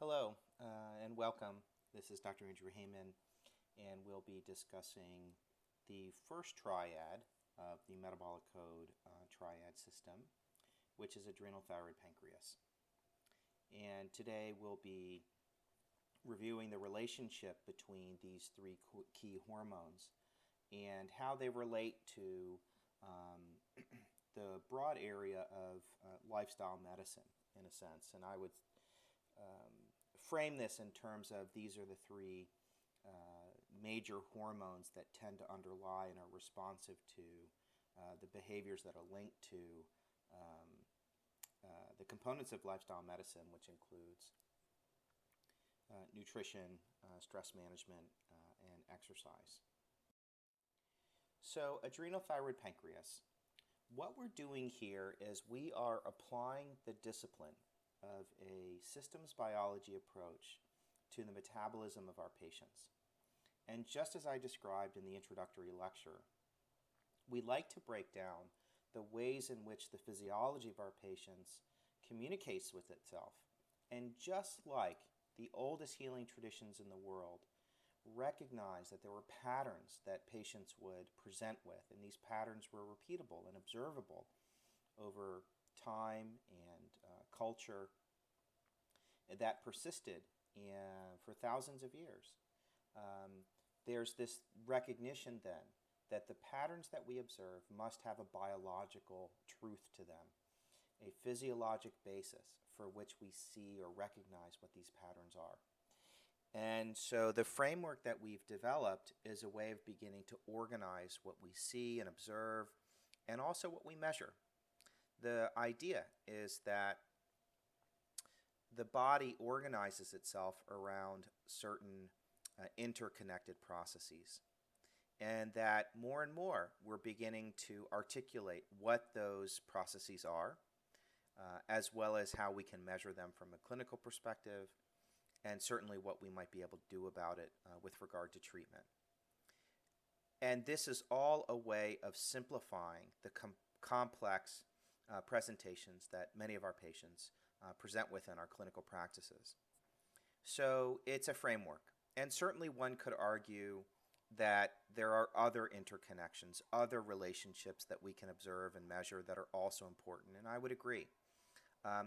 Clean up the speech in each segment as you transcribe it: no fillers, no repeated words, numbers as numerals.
Hello and welcome. This is Dr. Andrew Heyman, and we'll be discussing the first triad of the metabolic code triad system, which is adrenal, thyroid, pancreas. And today we'll be reviewing the relationship between these three key hormones and how they relate to the broad area of lifestyle medicine, in a sense. And I would frame this in terms of these are the three major hormones that tend to underlie and are responsive to the behaviors that are linked to the components of lifestyle medicine, which includes nutrition, stress management, and exercise. So, adrenal, thyroid, pancreas. What we're doing here is we are applying the discipline of a systems biology approach to the metabolism of our patients. And just as I described in the introductory lecture, we like to break down the ways in which the physiology of our patients communicates with itself. And just like the oldest healing traditions in the world recognize that there were patterns that patients would present with, and these patterns were repeatable and observable over time and culture that persisted for thousands of years. There's this recognition then that the patterns that we observe must have a biological truth to them, a physiologic basis for which we see or recognize what these patterns are. And so the framework that we've developed is a way of beginning to organize what we see and observe and also what we measure. The idea is that the body organizes itself around certain interconnected processes, and that more and more we're beginning to articulate what those processes are, as well as how we can measure them from a clinical perspective, and certainly what we might be able to do about it with regard to treatment. And this is all a way of simplifying the complex presentations that many of our patients present with in our clinical practices. So it's a framework. And certainly one could argue that there are other interconnections, other relationships that we can observe and measure that are also important, and I would agree.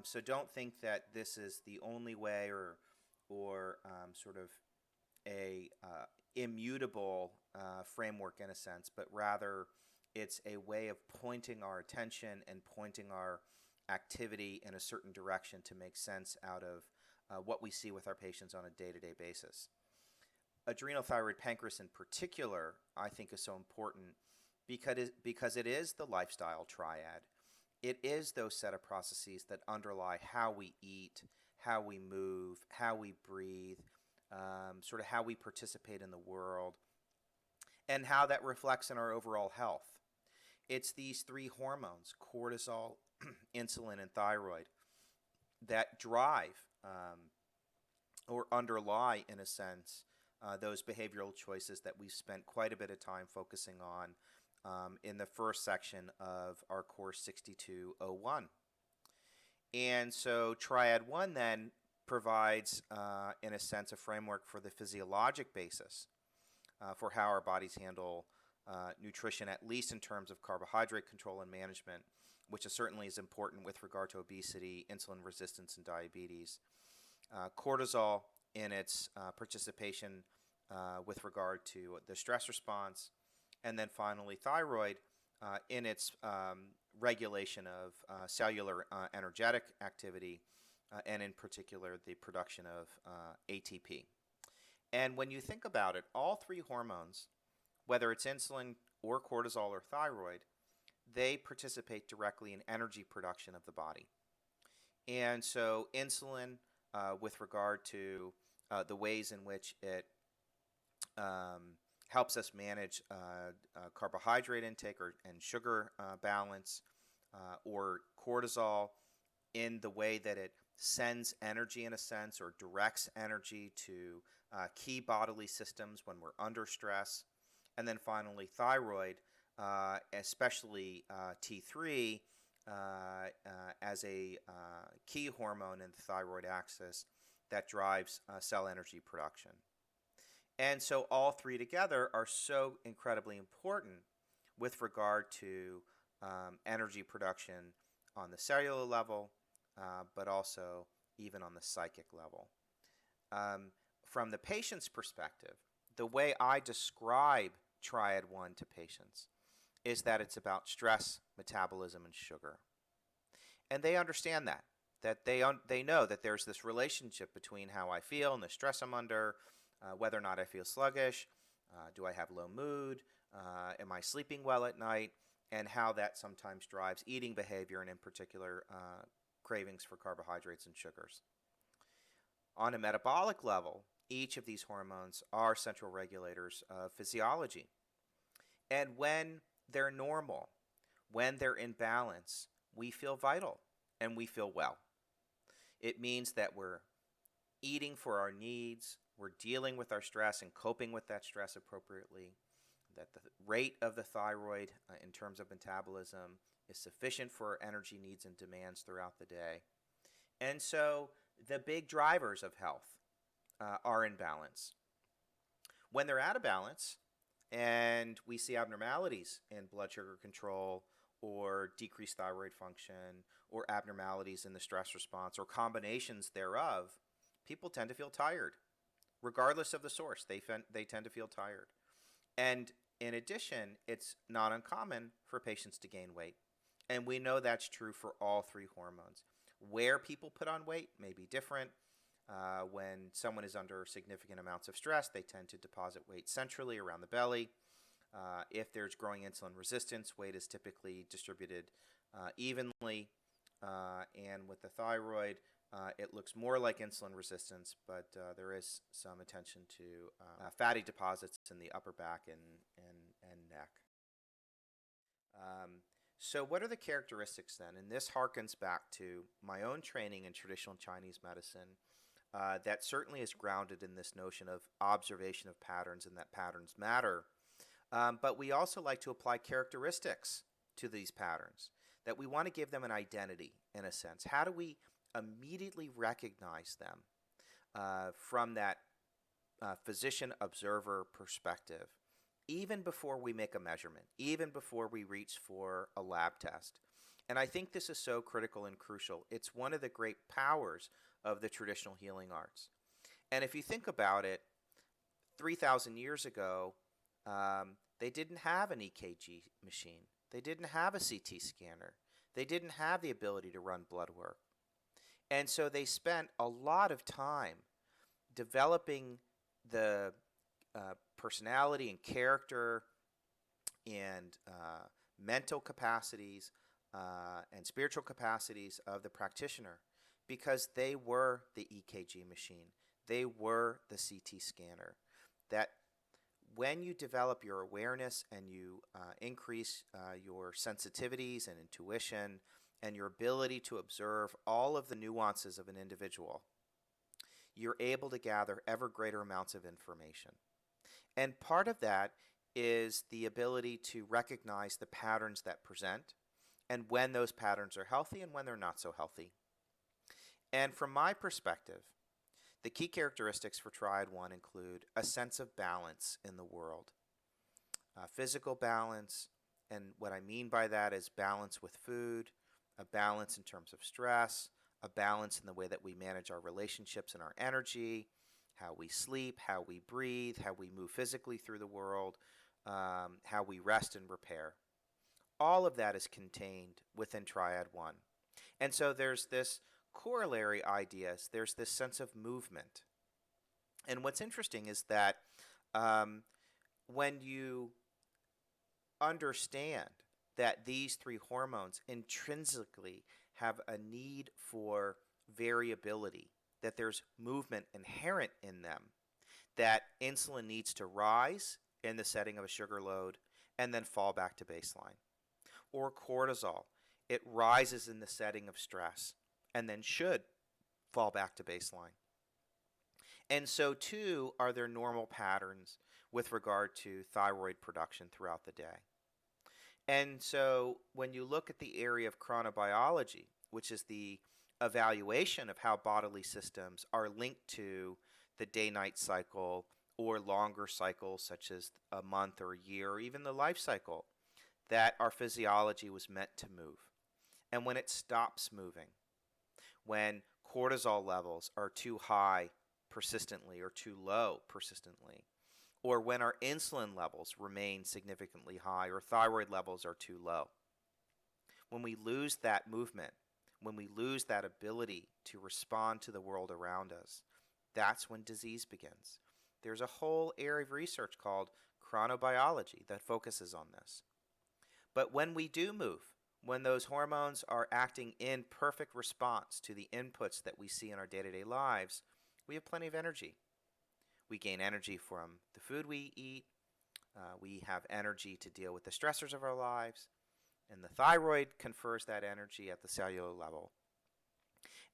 So don't think that this is the only way or sort of a immutable framework in a sense, but rather it's a way of pointing our attention and pointing our activity in a certain direction to make sense out of what we see with our patients on a day-to-day basis. Adrenal, thyroid, pancreas in particular, I think is so important because it is the lifestyle triad. It is those set of processes that underlie how we eat, how we move, how we breathe, sort of how we participate in the world, and how that reflects in our overall health. It's these three hormones, cortisol, insulin, and thyroid, that drive or underlie, in a sense, those behavioral choices that we've spent quite a bit of time focusing on in the first section of our course 6201. And so Triad 1 then provides, in a sense, a framework for the physiologic basis for how our bodies handle nutrition, at least in terms of carbohydrate control and management, which certainly is important with regard to obesity, insulin resistance, and diabetes. Cortisol in its participation with regard to the stress response, and then finally thyroid in its regulation of cellular energetic activity, and in particular the production of ATP. And when you think about it, all three hormones, whether it's insulin or cortisol or thyroid, they participate directly in energy production of the body. And so insulin, with regard to the ways in which it helps us manage carbohydrate intake and sugar balance, or cortisol in the way that it sends energy, in a sense, or directs energy to key bodily systems when we're under stress. And then finally, thyroid, especially T3, as a key hormone in the thyroid axis, that drives cell energy production. And so all three together are so incredibly important with regard to energy production on the cellular level, but also even on the psychic level. From the patient's perspective, the way I describe Triad 1 to patients is that it's about stress, metabolism, and sugar. And they understand that they know that there's this relationship between how I feel and the stress I'm under, whether or not I feel sluggish, do I have low mood, am I sleeping well at night, and how that sometimes drives eating behavior and in particular cravings for carbohydrates and sugars. On a metabolic level, each of these hormones are central regulators of physiology. And when they're normal, when they're in balance, we feel vital and we feel well. It means that we're eating for our needs, we're dealing with our stress and coping with that stress appropriately, that the rate of the thyroid in terms of metabolism is sufficient for our energy needs and demands throughout the day. And so the big drivers of health are in balance. When they're out of balance and we see abnormalities in blood sugar control or decreased thyroid function or abnormalities in the stress response or combinations thereof, people tend to feel tired. Regardless of the source, they tend to feel tired. And in addition, it's not uncommon for patients to gain weight. And we know that's true for all three hormones. Where people put on weight may be different. When someone is under significant amounts of stress, they tend to deposit weight centrally around the belly. If there's growing insulin resistance, weight is typically distributed evenly. And with the thyroid, it looks more like insulin resistance, but there is some attention to fatty deposits in the upper back and neck. So what are the characteristics then? And this harkens back to my own training in traditional Chinese medicine that certainly is grounded in this notion of observation of patterns and that patterns matter. But we also like to apply characteristics to these patterns, that we want to give them an identity in a sense. How do we immediately recognize them from that physician-observer perspective, even before we make a measurement, even before we reach for a lab test? And I think this is so critical and crucial. It's one of the great powers of the traditional healing arts. And if you think about it, 3,000 years ago, they didn't have an EKG machine. They didn't have a CT scanner. They didn't have the ability to run blood work. And so they spent a lot of time developing the personality and character and mental capacities and spiritual capacities of the practitioner, because they were the EKG machine. They were the CT scanner. That when you develop your awareness and you increase your sensitivities and intuition and your ability to observe all of the nuances of an individual, you're able to gather ever greater amounts of information. And part of that is the ability to recognize the patterns that present and when those patterns are healthy and when they're not so healthy. And from my perspective, the key characteristics for Triad 1 include a sense of balance in the world, physical balance, and what I mean by that is balance with food, a balance in terms of stress, a balance in the way that we manage our relationships and our energy, how we sleep, how we breathe, how we move physically through the world, how we rest and repair. All of that is contained within Triad 1. And so there's this corollary ideas, there's this sense of movement. And what's interesting is that when you understand that these three hormones intrinsically have a need for variability, that there's movement inherent in them, that insulin needs to rise in the setting of a sugar load and then fall back to baseline. Or cortisol, it rises in the setting of stress and then should fall back to baseline. And so too are there normal patterns with regard to thyroid production throughout the day. And so when you look at the area of chronobiology, which is the evaluation of how bodily systems are linked to the day-night cycle or longer cycles such as a month or a year or even the life cycle, that our physiology was meant to move. And when it stops moving, when cortisol levels are too high persistently or too low persistently, or when our insulin levels remain significantly high or thyroid levels are too low, when we lose that movement, when we lose that ability to respond to the world around us, that's when disease begins. There's a whole area of research called chronobiology that focuses on this. But when we do move, when those hormones are acting in perfect response to the inputs that we see in our day-to-day lives, we have plenty of energy. We gain energy from the food we eat. We have energy to deal with the stressors of our lives. And the thyroid confers that energy at the cellular level.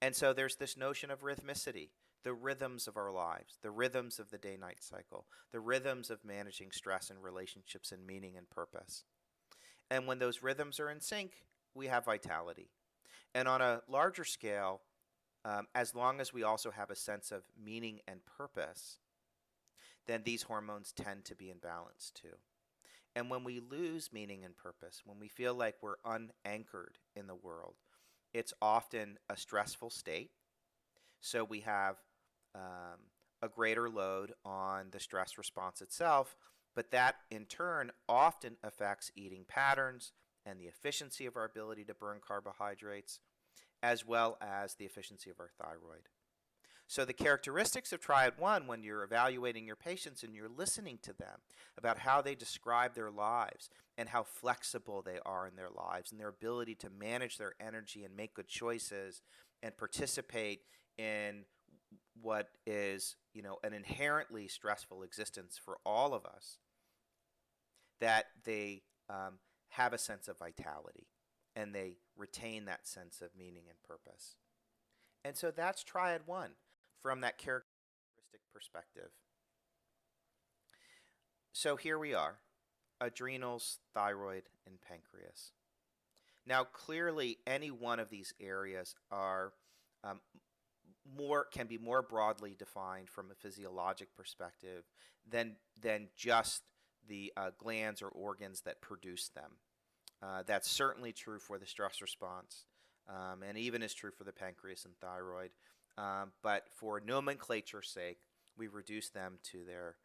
And so there's this notion of rhythmicity, the rhythms of our lives, the rhythms of the day-night cycle, the rhythms of managing stress and relationships and meaning and purpose. And when those rhythms are in sync, we have vitality. And on a larger scale, as long as we also have a sense of meaning and purpose, then these hormones tend to be in balance too. And when we lose meaning and purpose, when we feel like we're unanchored in the world, it's often a stressful state. So we have a greater load on the stress response itself, but that in turn often affects eating patterns and the efficiency of our ability to burn carbohydrates, as well as the efficiency of our thyroid. So the characteristics of Triad 1, when you're evaluating your patients and you're listening to them about how they describe their lives and how flexible they are in their lives and their ability to manage their energy and make good choices and participate in what is, an inherently stressful existence for all of us, that they have a sense of vitality and they retain that sense of meaning and purpose. And so that's Triad 1 from that characteristic perspective. So here we are, adrenals, thyroid, and pancreas. Now clearly any one of these areas are can be more broadly defined from a physiologic perspective than just the glands or organs that produce them. That's certainly true for the stress response, and even is true for the pancreas and thyroid. But for nomenclature's sake, we reduce them to their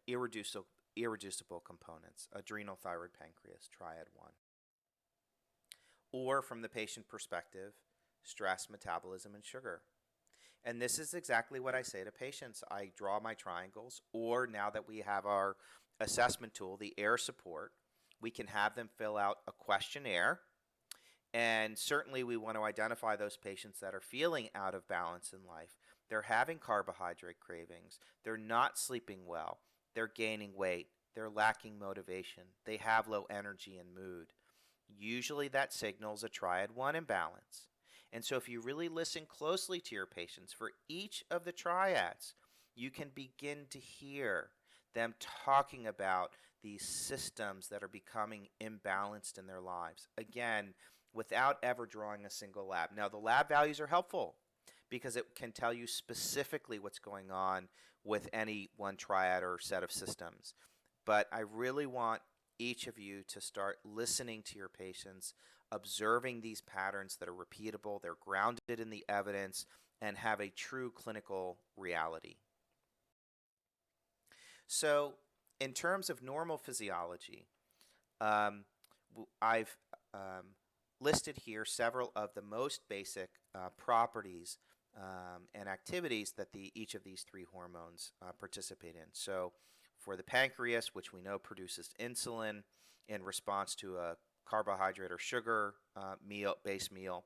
irreducible components: adrenal, thyroid, pancreas, Triad 1. Or from the patient perspective, stress, metabolism, and sugar. And this is exactly what I say to patients. I draw my triangles, or now that we have our assessment tool, the AIR support, we can have them fill out a questionnaire. And certainly we want to identify those patients that are feeling out of balance in life. They're having carbohydrate cravings. They're not sleeping well. They're gaining weight. They're lacking motivation. They have low energy and mood. Usually that signals a Triad 1 imbalance. And so if you really listen closely to your patients for each of the triads, you can begin to hear them talking about these systems that are becoming imbalanced in their lives. Again, without ever drawing a single lab. Now, the lab values are helpful because it can tell you specifically what's going on with any one triad or set of systems. But I really want each of you to start listening to your patients, observing these patterns that are repeatable, they're grounded in the evidence, and have a true clinical reality. So, in terms of normal physiology, I've listed here several of the most basic properties and activities that each of these three hormones participate in. So, for the pancreas, which we know produces insulin in response to a carbohydrate or sugar base meal,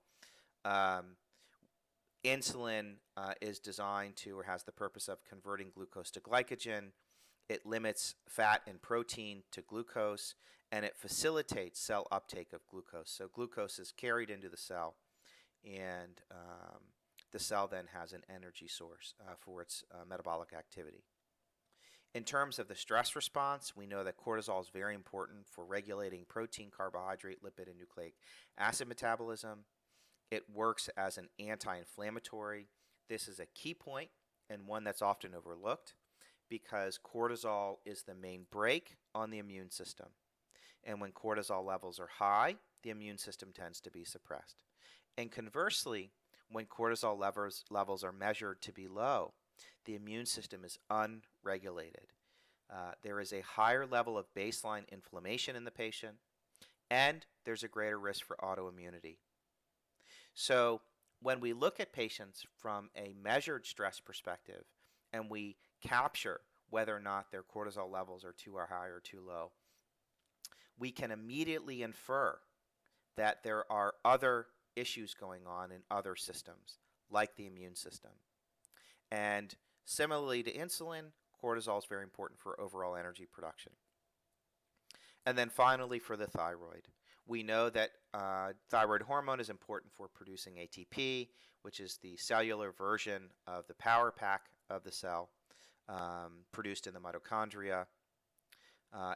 insulin is designed to, or has the purpose of, converting glucose to glycogen. It limits fat and protein to glucose, and it facilitates cell uptake of glucose. So glucose is carried into the cell, and the cell then has an energy source for its metabolic activity. In terms of the stress response, we know that cortisol is very important for regulating protein, carbohydrate, lipid, and nucleic acid metabolism. It works as an anti-inflammatory. This is a key point and one that's often overlooked because cortisol is the main brake on the immune system. And when cortisol levels are high, the immune system tends to be suppressed. And conversely, when cortisol levels are measured to be low, the immune system is unregulated. There is a higher level of baseline inflammation in the patient, and there's a greater risk for autoimmunity. So when we look at patients from a measured stress perspective and we capture whether or not their cortisol levels are too high or too low, we can immediately infer that there are other issues going on in other systems, like the immune system. And similarly to insulin, cortisol is very important for overall energy production. And then finally, for the thyroid, we know that thyroid hormone is important for producing ATP, which is the cellular version of the power pack of the cell produced in the mitochondria.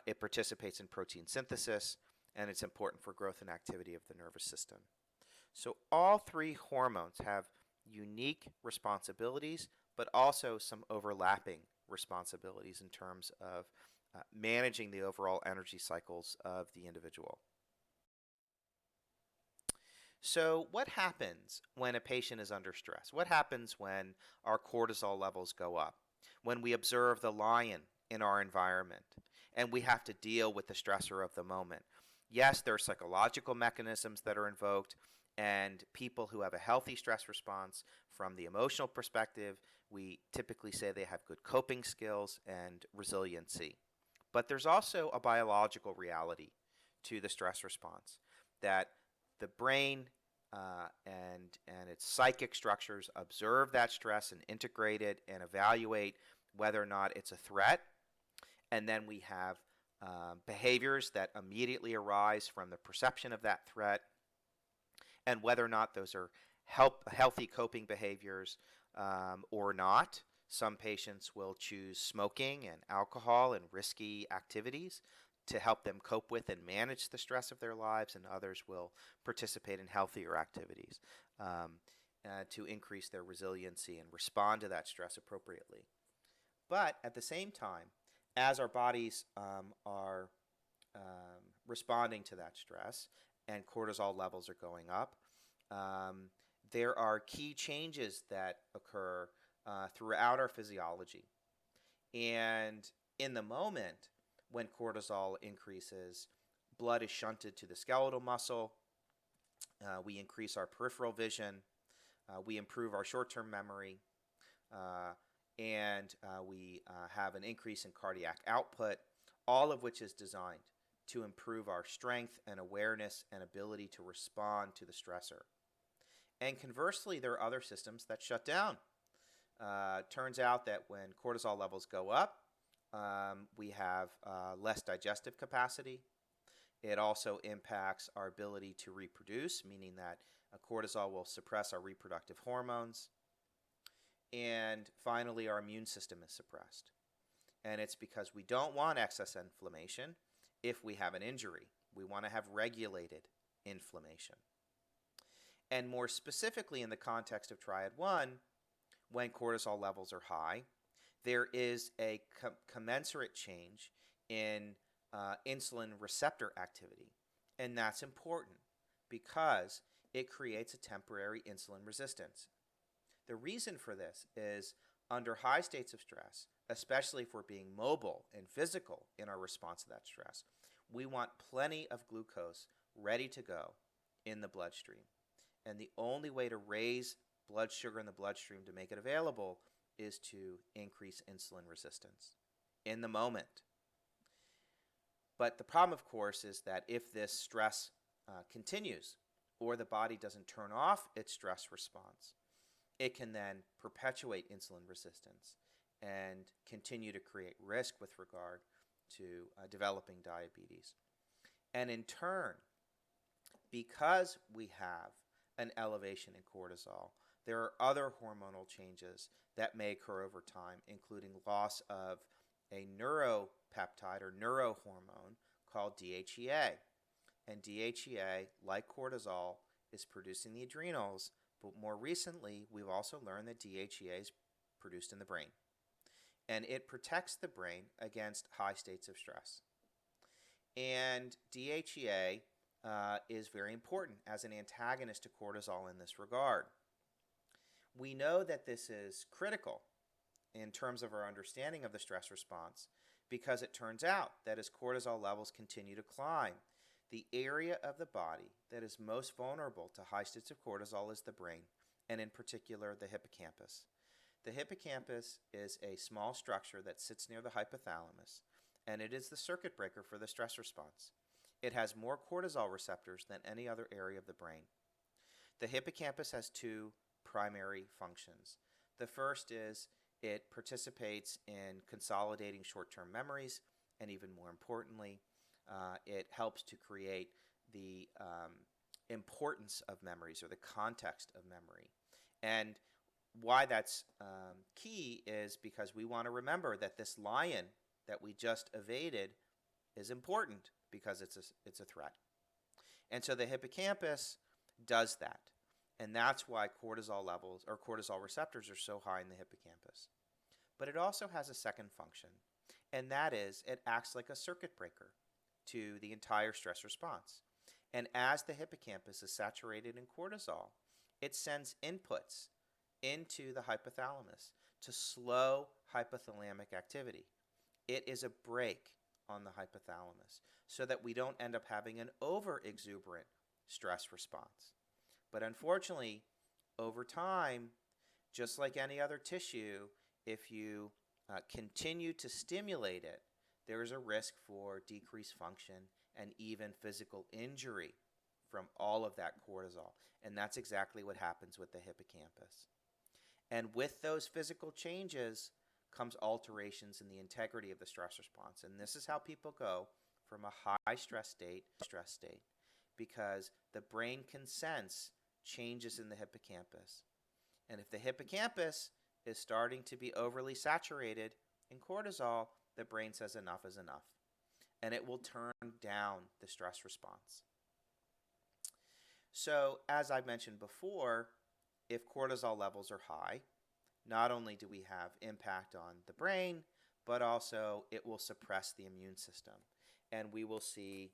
It participates in protein synthesis, and it's important for growth and activity of the nervous system. So all three hormones have unique responsibilities, but also some overlapping responsibilities in terms of managing the overall energy cycles of the individual. So what happens when a patient is under stress? What happens when our cortisol levels go up? When we observe the lion in our environment and we have to deal with the stressor of the moment? Yes, there are psychological mechanisms that are invoked, and people who have a healthy stress response from the emotional perspective, we typically say they have good coping skills and resiliency. But there's also a biological reality to the stress response, that the brain and its psychic structures observe that stress and integrate it and evaluate whether or not it's a threat. And then we have behaviors that immediately arise from the perception of that threat, and whether or not those are healthy coping behaviors or not. Some patients will choose smoking and alcohol and risky activities to help them cope with and manage the stress of their lives, and others will participate in healthier activities to increase their resiliency and respond to that stress appropriately. But at the same time, as our bodies are responding to that stress and cortisol levels are going up, there are key changes that occur throughout our physiology. And in the moment, when cortisol increases, blood is shunted to the skeletal muscle. We increase our peripheral vision. We improve our short-term memory. And we have an increase in cardiac output, all of which is designed to improve our strength and awareness and ability to respond to the stressor. And conversely, there are other systems that shut down. Turns out that when cortisol levels go up, we have less digestive capacity. It also impacts our ability to reproduce, meaning that cortisol will suppress our reproductive hormones. And finally, our immune system is suppressed. And it's because we don't want excess inflammation if we have an injury. We want to have regulated inflammation. And more specifically in the context of Triad 1, when cortisol levels are high, there is a commensurate change in insulin receptor activity. And that's important because it creates a temporary insulin resistance. The reason for this is under high states of stress, especially if we're being mobile and physical in our response to that stress, we want plenty of glucose ready to go in the bloodstream. And the only way to raise blood sugar in the bloodstream to make it available is to increase insulin resistance in the moment. But the problem, of course, is that if this stress continues or the body doesn't turn off its stress response, it can then perpetuate insulin resistance and continue to create risk with regard to developing diabetes. And in turn, because we have an elevation in cortisol, there are other hormonal changes that may occur over time, including loss of a neuropeptide or neurohormone called DHEA. And DHEA, like cortisol, is produced in the adrenals, but more recently, we've also learned that DHEA is produced in the brain. And it protects the brain against high states of stress. And DHEA is very important as an antagonist to cortisol in this regard. We know that this is critical in terms of our understanding of the stress response because it turns out that as cortisol levels continue to climb, the area of the body that is most vulnerable to high states of cortisol is the brain, and in particular the hippocampus. The hippocampus is a small structure that sits near the hypothalamus, and it is the circuit breaker for the stress response. It has more cortisol receptors than any other area of the brain. The hippocampus has two primary functions. The first is it participates in consolidating short-term memories, and even more importantly, it helps to create the importance of memories or the context of memory. And why that's key is because we want to remember that this lion that we just evaded is important because it's a threat. And so the hippocampus does that. And that's why cortisol levels or cortisol receptors are so high in the hippocampus. But it also has a second function, and that is it acts like a circuit breaker to the entire stress response. And as the hippocampus is saturated in cortisol, it sends inputs into the hypothalamus to slow hypothalamic activity. It is a brake on the hypothalamus so that we don't end up having an over-exuberant stress response. But unfortunately, over time, just like any other tissue, if you continue to stimulate it, there is a risk for decreased function and even physical injury from all of that cortisol. And that's exactly what happens with the hippocampus. And with those physical changes comes alterations in the integrity of the stress response. And this is how people go from a high stress state to stress state, because the brain can sense changes in the hippocampus. And if the hippocampus is starting to be overly saturated in cortisol, the brain says enough is enough. And it will turn down the stress response. So, as I mentioned before, if cortisol levels are high, not only do we have impact on the brain, but also it will suppress the immune system. And we will see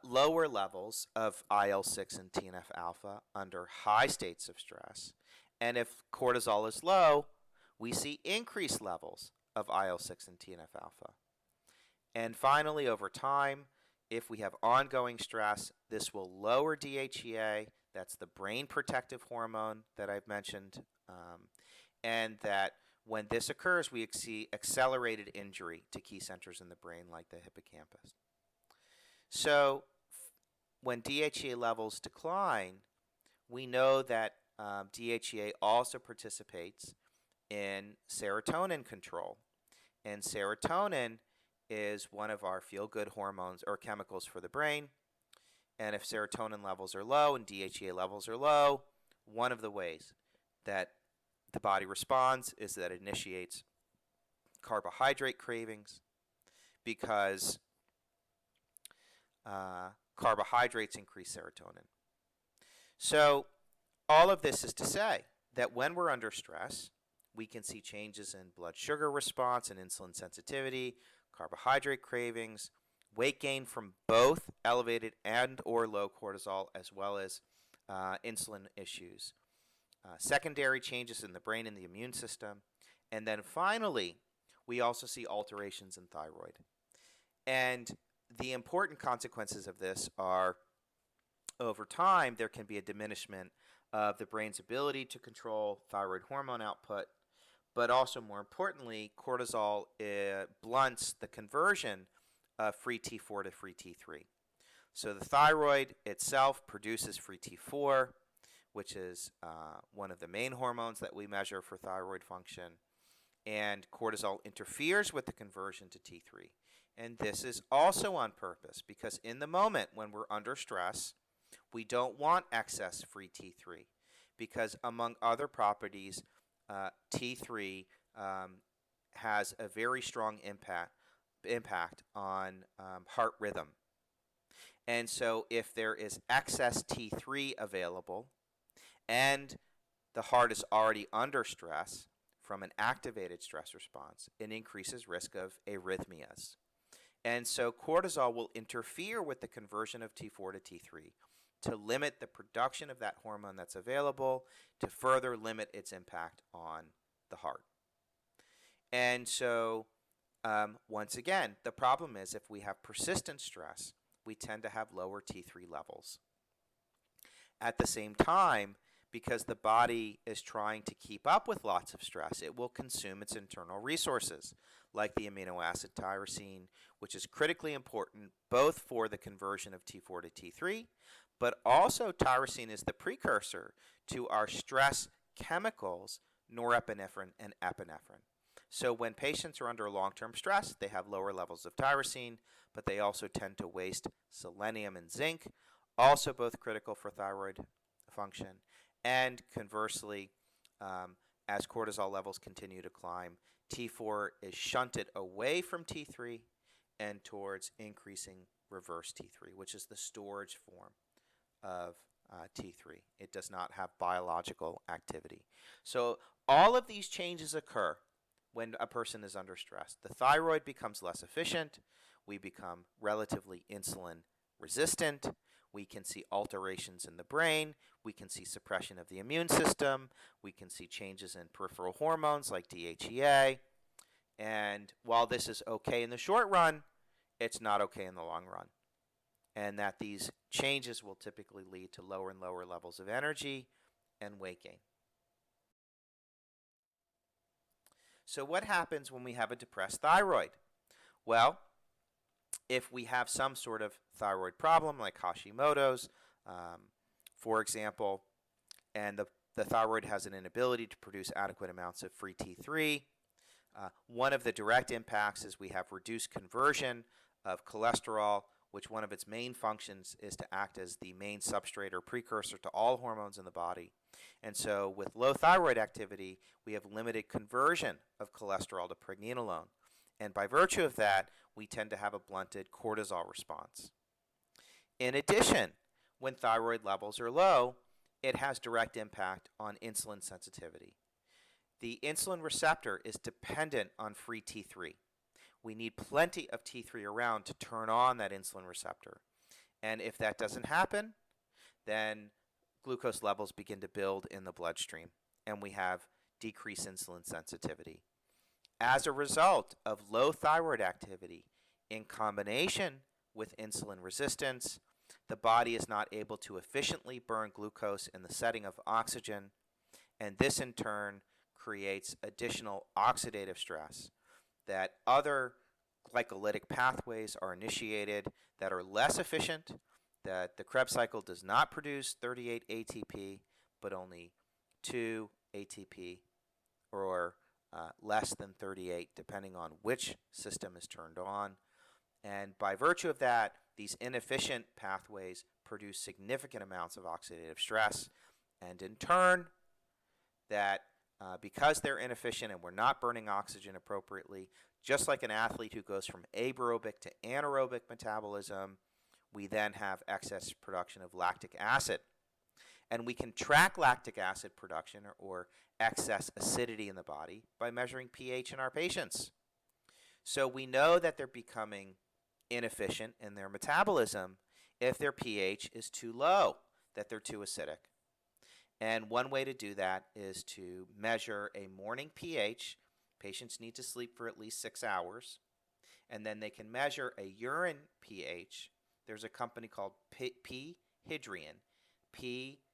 lower levels of IL-6 and TNF-alpha under high states of stress. And if cortisol is low, we see increased levels of IL-6 and TNF-alpha. And finally, over time, if we have ongoing stress, this will lower DHEA, that's the brain protective hormone that I've mentioned, and that when this occurs, we see accelerated injury to key centers in the brain like the hippocampus. So when DHEA levels decline, we know that DHEA also participates in serotonin control. And serotonin is one of our feel-good hormones or chemicals for the brain. And if serotonin levels are low and DHEA levels are low, one of the ways that the body responds is that it initiates carbohydrate cravings, because carbohydrates increase serotonin. So all of this is to say that when we're under stress, we can see changes in blood sugar response and insulin sensitivity, carbohydrate cravings, weight gain from both elevated and or low cortisol, as well as insulin issues, secondary changes in the brain and the immune system, and then finally, we also see alterations in thyroid. And the important consequences of this are, over time, there can be a diminishment of the brain's ability to control thyroid hormone output, but also, more importantly, cortisol blunts the conversion of free T4 to free T3. So the thyroid itself produces free T4, which is one of the main hormones that we measure for thyroid function, and cortisol interferes with the conversion to T3. And this is also on purpose, because in the moment when we're under stress, we don't want excess free T3, because among other properties, T3 has a very strong impact on heart rhythm. And so if there is excess T3 available and the heart is already under stress from an activated stress response, it increases risk of arrhythmias. And so cortisol will interfere with the conversion of T4 to T3 to limit the production of that hormone that's available, to further limit its impact on the heart. And so, once again, the problem is if we have persistent stress, we tend to have lower T3 levels. At the same time, because the body is trying to keep up with lots of stress, it will consume its internal resources, like the amino acid tyrosine, which is critically important both for the conversion of T4 to T3, but also tyrosine is the precursor to our stress chemicals, norepinephrine and epinephrine. So when patients are under long-term stress, they have lower levels of tyrosine, but they also tend to waste selenium and zinc, also both critical for thyroid function. And conversely, as cortisol levels continue to climb, T4 is shunted away from T3 and towards increasing reverse T3, which is the storage form of T3. It does not have biological activity. So all of these changes occur when a person is under stress. The thyroid becomes less efficient. We become relatively insulin resistant. We can see alterations in the brain. We can see suppression of the immune system. We can see changes in peripheral hormones like DHEA. And while this is okay in the short run, it's not okay in the long run. And that these changes will typically lead to lower and lower levels of energy and weight gain. So what happens when we have a depressed thyroid? Well, if we have some sort of thyroid problem like Hashimoto's, for example, and the thyroid has an inability to produce adequate amounts of free T3, one of the direct impacts is we have reduced conversion of cholesterol, which one of its main functions is to act as the main substrate or precursor to all hormones in the body. And so with low thyroid activity, we have limited conversion of cholesterol to pregnenolone. And by virtue of that, we tend to have a blunted cortisol response. In addition, when thyroid levels are low, it has direct impact on insulin sensitivity. The insulin receptor is dependent on free T3. We need plenty of T3 around to turn on that insulin receptor. And if that doesn't happen, then glucose levels begin to build in the bloodstream, and we have decreased insulin sensitivity. As a result of low thyroid activity in combination with insulin resistance, the body is not able to efficiently burn glucose in the setting of oxygen, and this in turn creates additional oxidative stress, that other glycolytic pathways are initiated that are less efficient, that the Krebs cycle does not produce 38 ATP, but only 2 ATP, or less than 38, depending on which system is turned on. And by virtue of that, these inefficient pathways produce significant amounts of oxidative stress, and in turn, that because they're inefficient and we're not burning oxygen appropriately, just like an athlete who goes from aerobic to anaerobic metabolism, we then have excess production of lactic acid. And we can track lactic acid production or excess acidity in the body by measuring pH in our patients. So we know that they're becoming inefficient in their metabolism if their pH is too low, that they're too acidic. And one way to do that is to measure a morning pH. Patients need to sleep for at least 6 hours. And then they can measure a urine pH. There's a company called P-Hydrion, P-H-Y-D-R-I-O-N,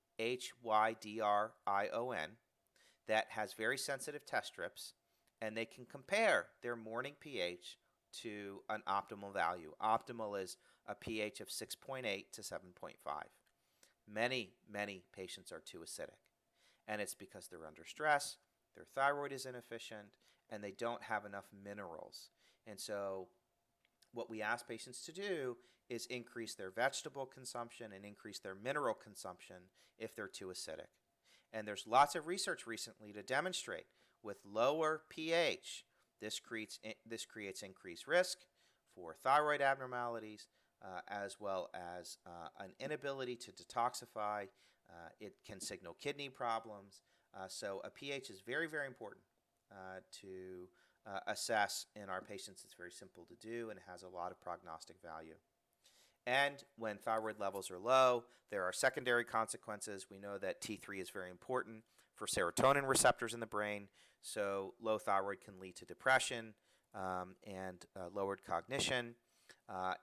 that has very sensitive test strips, and they can compare their morning pH to an optimal value. Optimal is a pH of 6.8 to 7.5. Many patients are too acidic, and it's because they're under stress, their thyroid is inefficient, and they don't have enough minerals. And so what we ask patients to do is increase their vegetable consumption and increase their mineral consumption if they're too acidic. And there's lots of research recently to demonstrate with lower pH, this creates increased risk for thyroid abnormalities, as well as an inability to detoxify. It can signal kidney problems. So a pH is very, very important to assess in our patients. It's very simple to do and has a lot of prognostic value. And when thyroid levels are low, there are secondary consequences. We know that T3 is very important for serotonin receptors in the brain, so low thyroid can lead to depression and lowered cognition.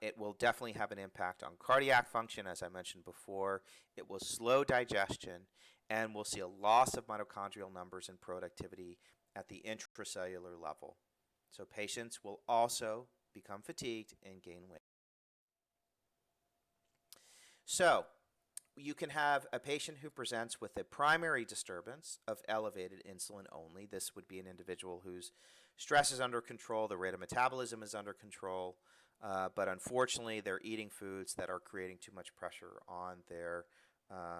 It will definitely have an impact on cardiac function, as I mentioned before. It will slow digestion, and we'll see a loss of mitochondrial numbers and productivity at the intracellular level. So patients will also become fatigued and gain weight. So you can have a patient who presents with a primary disturbance of elevated insulin only. This would be an individual whose stress is under control, the rate of metabolism is under control, but unfortunately they're eating foods that are creating too much pressure on their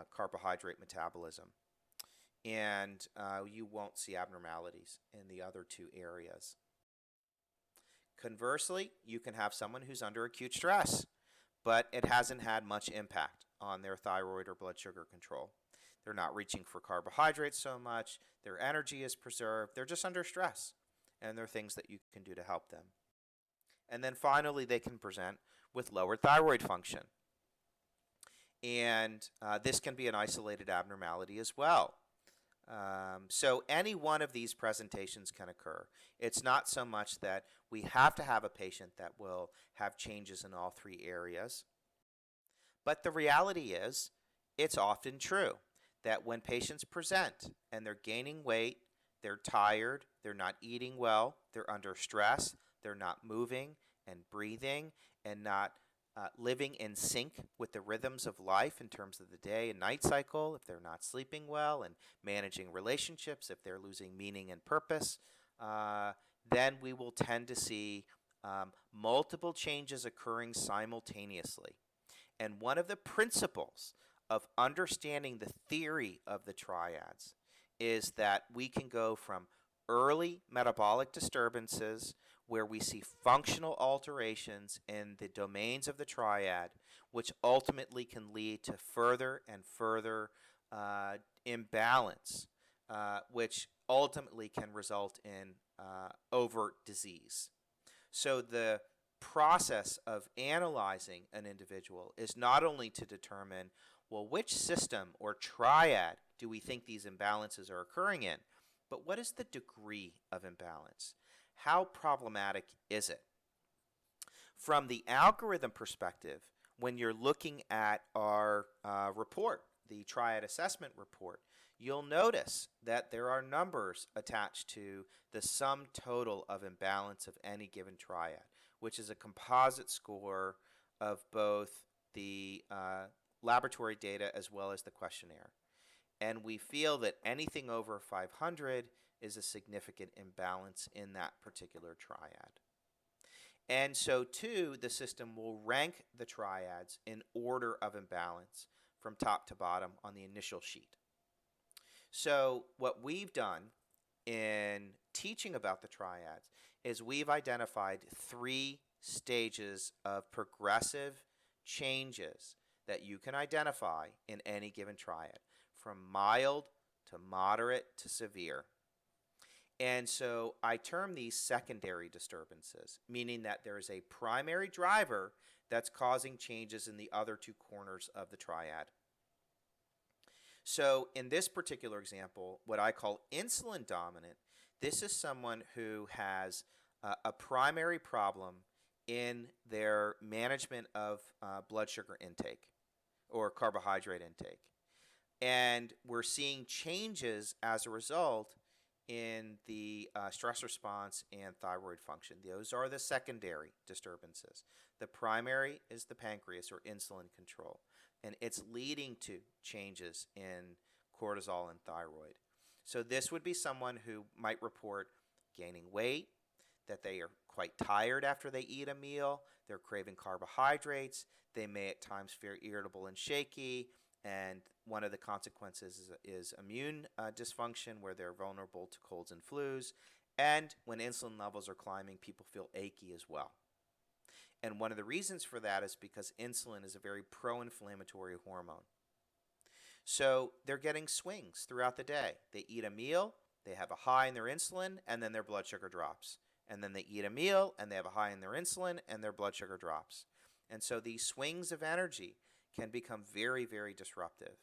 carbohydrate metabolism. And you won't see abnormalities in the other two areas. Conversely, you can have someone who's under acute stress, but it hasn't had much impact on their thyroid or blood sugar control. They're not reaching for carbohydrates so much, their energy is preserved, they're just under stress, and there are things that you can do to help them. And then finally, they can present with lowered thyroid function. And this can be an isolated abnormality as well. So any one of these presentations can occur. It's not so much that we have to have a patient that will have changes in all three areas. But the reality is, it's often true that when patients present and they're gaining weight, they're tired, they're not eating well, they're under stress, they're not moving and breathing and not living in sync with the rhythms of life in terms of the day and night cycle, if they're not sleeping well and managing relationships, if they're losing meaning and purpose, then we will tend to see multiple changes occurring simultaneously. And one of the principles of understanding the theory of the triads is that we can go from early metabolic disturbances where we see functional alterations in the domains of the triad, which ultimately can lead to further and further imbalance, which ultimately can result in overt disease. So the process of analyzing an individual is not only to determine, well, which system or triad do we think these imbalances are occurring in, but what is the degree of imbalance? How problematic is it? From the algorithm perspective, when you're looking at our report, the Triad assessment report, you'll notice that there are numbers attached to the sum total of imbalance of any given triad, which is a composite score of both the laboratory data as well as the questionnaire. And we feel that anything over 500 is a significant imbalance in that particular triad. And so, too, the system will rank the triads in order of imbalance from top to bottom on the initial sheet. So what we've done in teaching about the triads is we've identified 3 stages of progressive changes that you can identify in any given triad, from mild to moderate to severe. And so I term these secondary disturbances, meaning that there is a primary driver that's causing changes in the other 2 corners of the triad. So in this particular example, what I call insulin dominant, this is someone who has a primary problem in their management of blood sugar intake or carbohydrate intake. And we're seeing changes as a result in the stress response and thyroid function. Those are the secondary disturbances. The primary is the pancreas or insulin control, and it's leading to changes in cortisol and thyroid. So this would be someone who might report gaining weight, that they are quite tired after they eat a meal, they're craving carbohydrates, they may at times feel irritable and shaky, and one of the consequences is immune dysfunction, where they're vulnerable to colds and flus. And when insulin levels are climbing, people feel achy as well. And one of the reasons for that is because insulin is a very pro-inflammatory hormone. So they're getting swings throughout the day. They eat a meal, they have a high in their insulin, and then their blood sugar drops. And then they eat a meal, and they have a high in their insulin, and their blood sugar drops. And so these swings of energy can become very, very disruptive.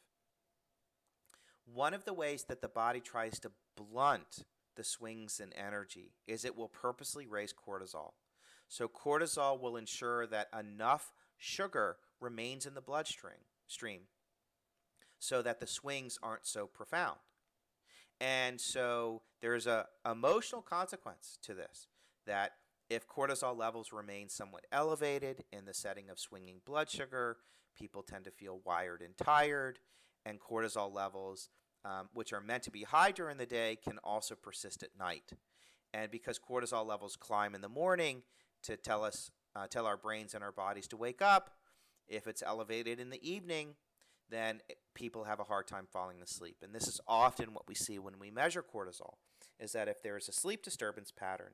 One of the ways that the body tries to blunt the swings in energy is it will purposely raise cortisol. So cortisol will ensure that enough sugar remains in the bloodstream so that the swings aren't so profound. And so there's an emotional consequence to this, that if cortisol levels remain somewhat elevated in the setting of swinging blood sugar, people tend to feel wired and tired, and cortisol levels, which are meant to be high during the day, can also persist at night. And because cortisol levels climb in the morning to tell our brains and our bodies to wake up, if it's elevated in the evening, then people have a hard time falling asleep. And this is often what we see when we measure cortisol, is that if there is a sleep disturbance pattern,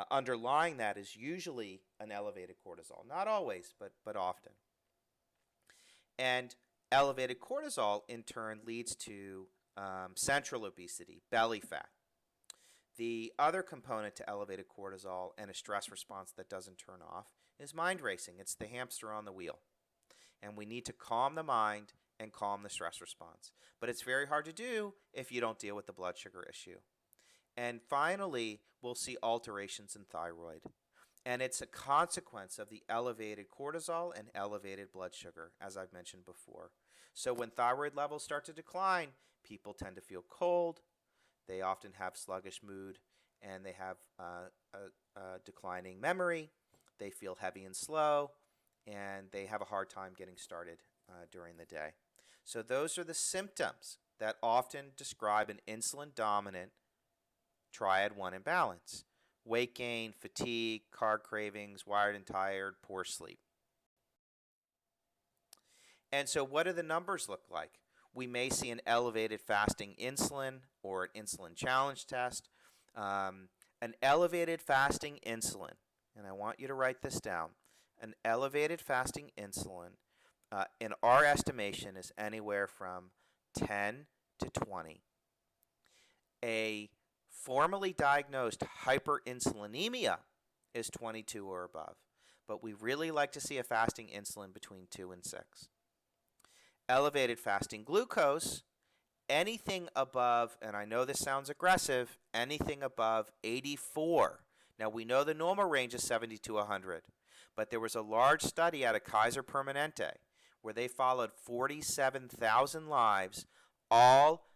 underlying that is usually an elevated cortisol. Not always, but often. And elevated cortisol, in turn, leads to central obesity, belly fat. The other component to elevated cortisol and a stress response that doesn't turn off is mind racing. It's the hamster on the wheel. And we need to calm the mind and calm the stress response. But it's very hard to do if you don't deal with the blood sugar issue. And finally, we'll see alterations in thyroid. And it's a consequence of the elevated cortisol and elevated blood sugar, as I've mentioned before. So when thyroid levels start to decline, people tend to feel cold. They often have sluggish mood, and they have a declining memory. They feel heavy and slow, and they have a hard time getting started during the day. So those are the symptoms that often describe an insulin-dominant Triad 1 imbalance: weight gain, fatigue, carb cravings, wired and tired, poor sleep. And so what do the numbers look like? We may see an elevated fasting insulin or an insulin challenge test. An elevated fasting insulin, and I want you to write this down, an elevated fasting insulin, in our estimation, is anywhere from 10 to 20. A formally diagnosed hyperinsulinemia is 22 or above, but we really like to see a fasting insulin between 2 and 6. Elevated fasting glucose, anything above, and I know this sounds aggressive, anything above 84. Now, we know the normal range is 70 to 100, but there was a large study out of Kaiser Permanente where they followed 47,000 lives, all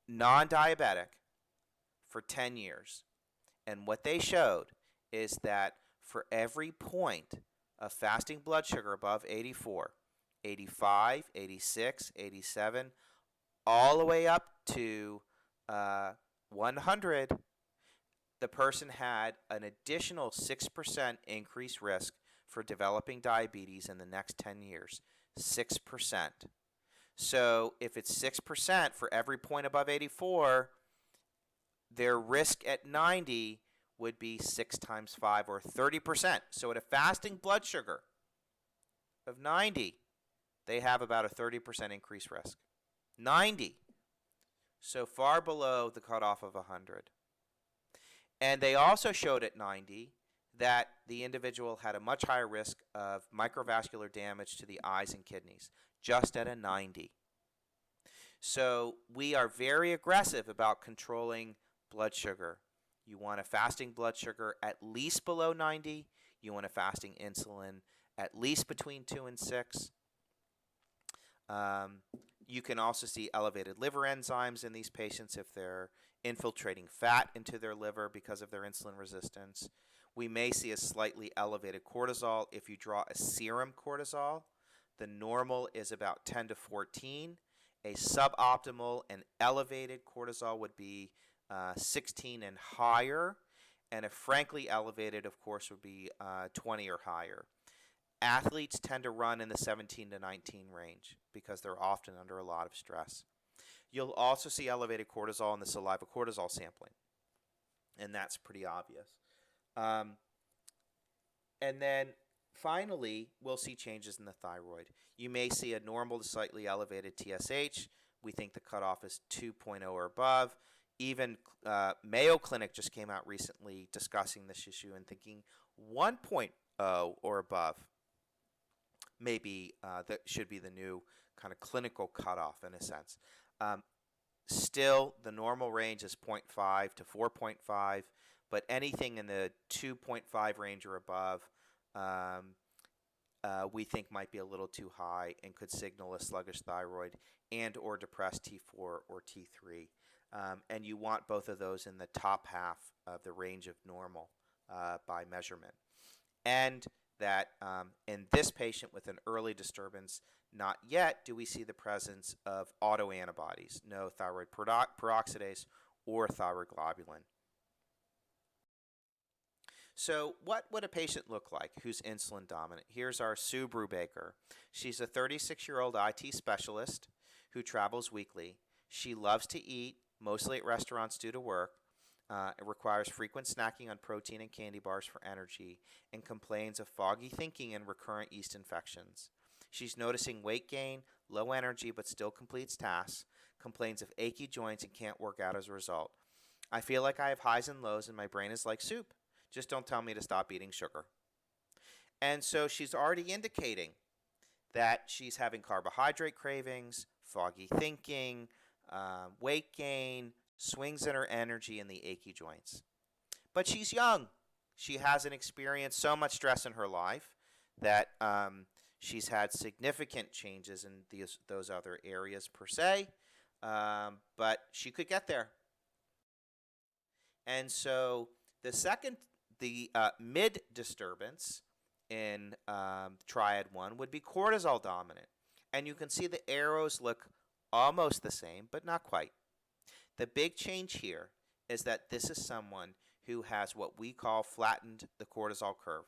non-diabetic, for 10 years. And what they showed is that for every point of fasting blood sugar above 84, 85, 86, 87, all the way up to 100, the person had an additional 6% increased risk for developing diabetes in the next 10 years. 6%. So if it's 6% for every point above 84, their risk at 90 would be 6 times 5, or 30%. So at a fasting blood sugar of 90, they have about a 30% increased risk. 90. So far below the cutoff of 100. And they also showed at 90 that the individual had a much higher risk of microvascular damage to the eyes and kidneys, just at a 90. So we are very aggressive about controlling blood sugar. You want a fasting blood sugar at least below 90. You want a fasting insulin at least between 2 and 6. You can also see elevated liver enzymes in these patients if they're infiltrating fat into their liver because of their insulin resistance. We may see a slightly elevated cortisol if you draw a serum cortisol. The normal is about 10 to 14. A suboptimal and elevated cortisol would be 16 and higher. And a frankly elevated, of course, would be 20 or higher. Athletes tend to run in the 17 to 19 range because they're often under a lot of stress. You'll also see elevated cortisol in the saliva cortisol sampling, and that's pretty obvious. And then finally, we'll see changes in the thyroid. You may see a normal to slightly elevated TSH. We think the cutoff is 2.0 or above. Even Mayo Clinic just came out recently discussing this issue and thinking 1.0 or above maybe that should be the new kind of clinical cutoff in a sense. Still, the normal range is 0.5 to 4.5, but anything in the 2.5 range or above we think might be a little too high and could signal a sluggish thyroid and or depressed T4 or T3. And you want both of those in the top half of the range of normal by measurement. And that in this patient with an early disturbance, not yet do we see the presence of autoantibodies, no thyroid peroxidase or thyroglobulin. So what would a patient look like who's insulin dominant? Here's our Sue Brubaker. She's a 36-year-old IT specialist who travels weekly. She loves to eat, mostly at restaurants due to work. It requires frequent snacking on protein and candy bars for energy and complains of foggy thinking and recurrent yeast infections. She's noticing weight gain, low energy but still completes tasks, complains of achy joints and can't work out as a result. I feel like I have highs and lows and my brain is like soup. Just don't tell me to stop eating sugar. And so she's already indicating that she's having carbohydrate cravings, foggy thinking, weight gain, swings in her energy, and the achy joints. But she's young. She hasn't experienced so much stress in her life that she's had significant changes in those other areas per se, but she could get there. And so the mid disturbance in Triad 1 would be cortisol dominant. And you can see the arrows look almost the same, but not quite. The big change here is that this is someone who has what we call flattened the cortisol curve.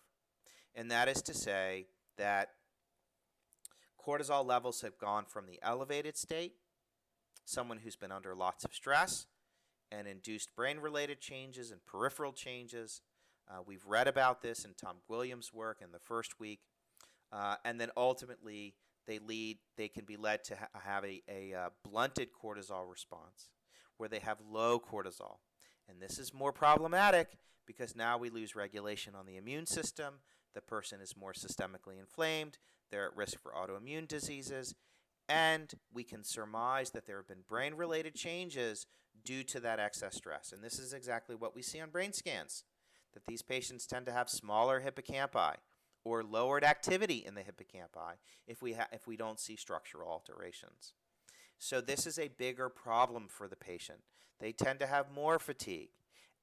And that is to say that cortisol levels have gone from the elevated state, someone who's been under lots of stress and induced brain-related changes and peripheral changes. We've read about this in Tom Williams' work in the first week. And then ultimately, they can be led to have a blunted cortisol response, where they have low cortisol. And this is more problematic because now we lose regulation on the immune system. The person is more systemically inflamed. They're at risk for autoimmune diseases. And we can surmise that there have been brain-related changes due to that excess stress. And this is exactly what we see on brain scans, that these patients tend to have smaller hippocampi or lowered activity in the hippocampi if we don't see structural alterations. So this is a bigger problem for the patient. They tend to have more fatigue,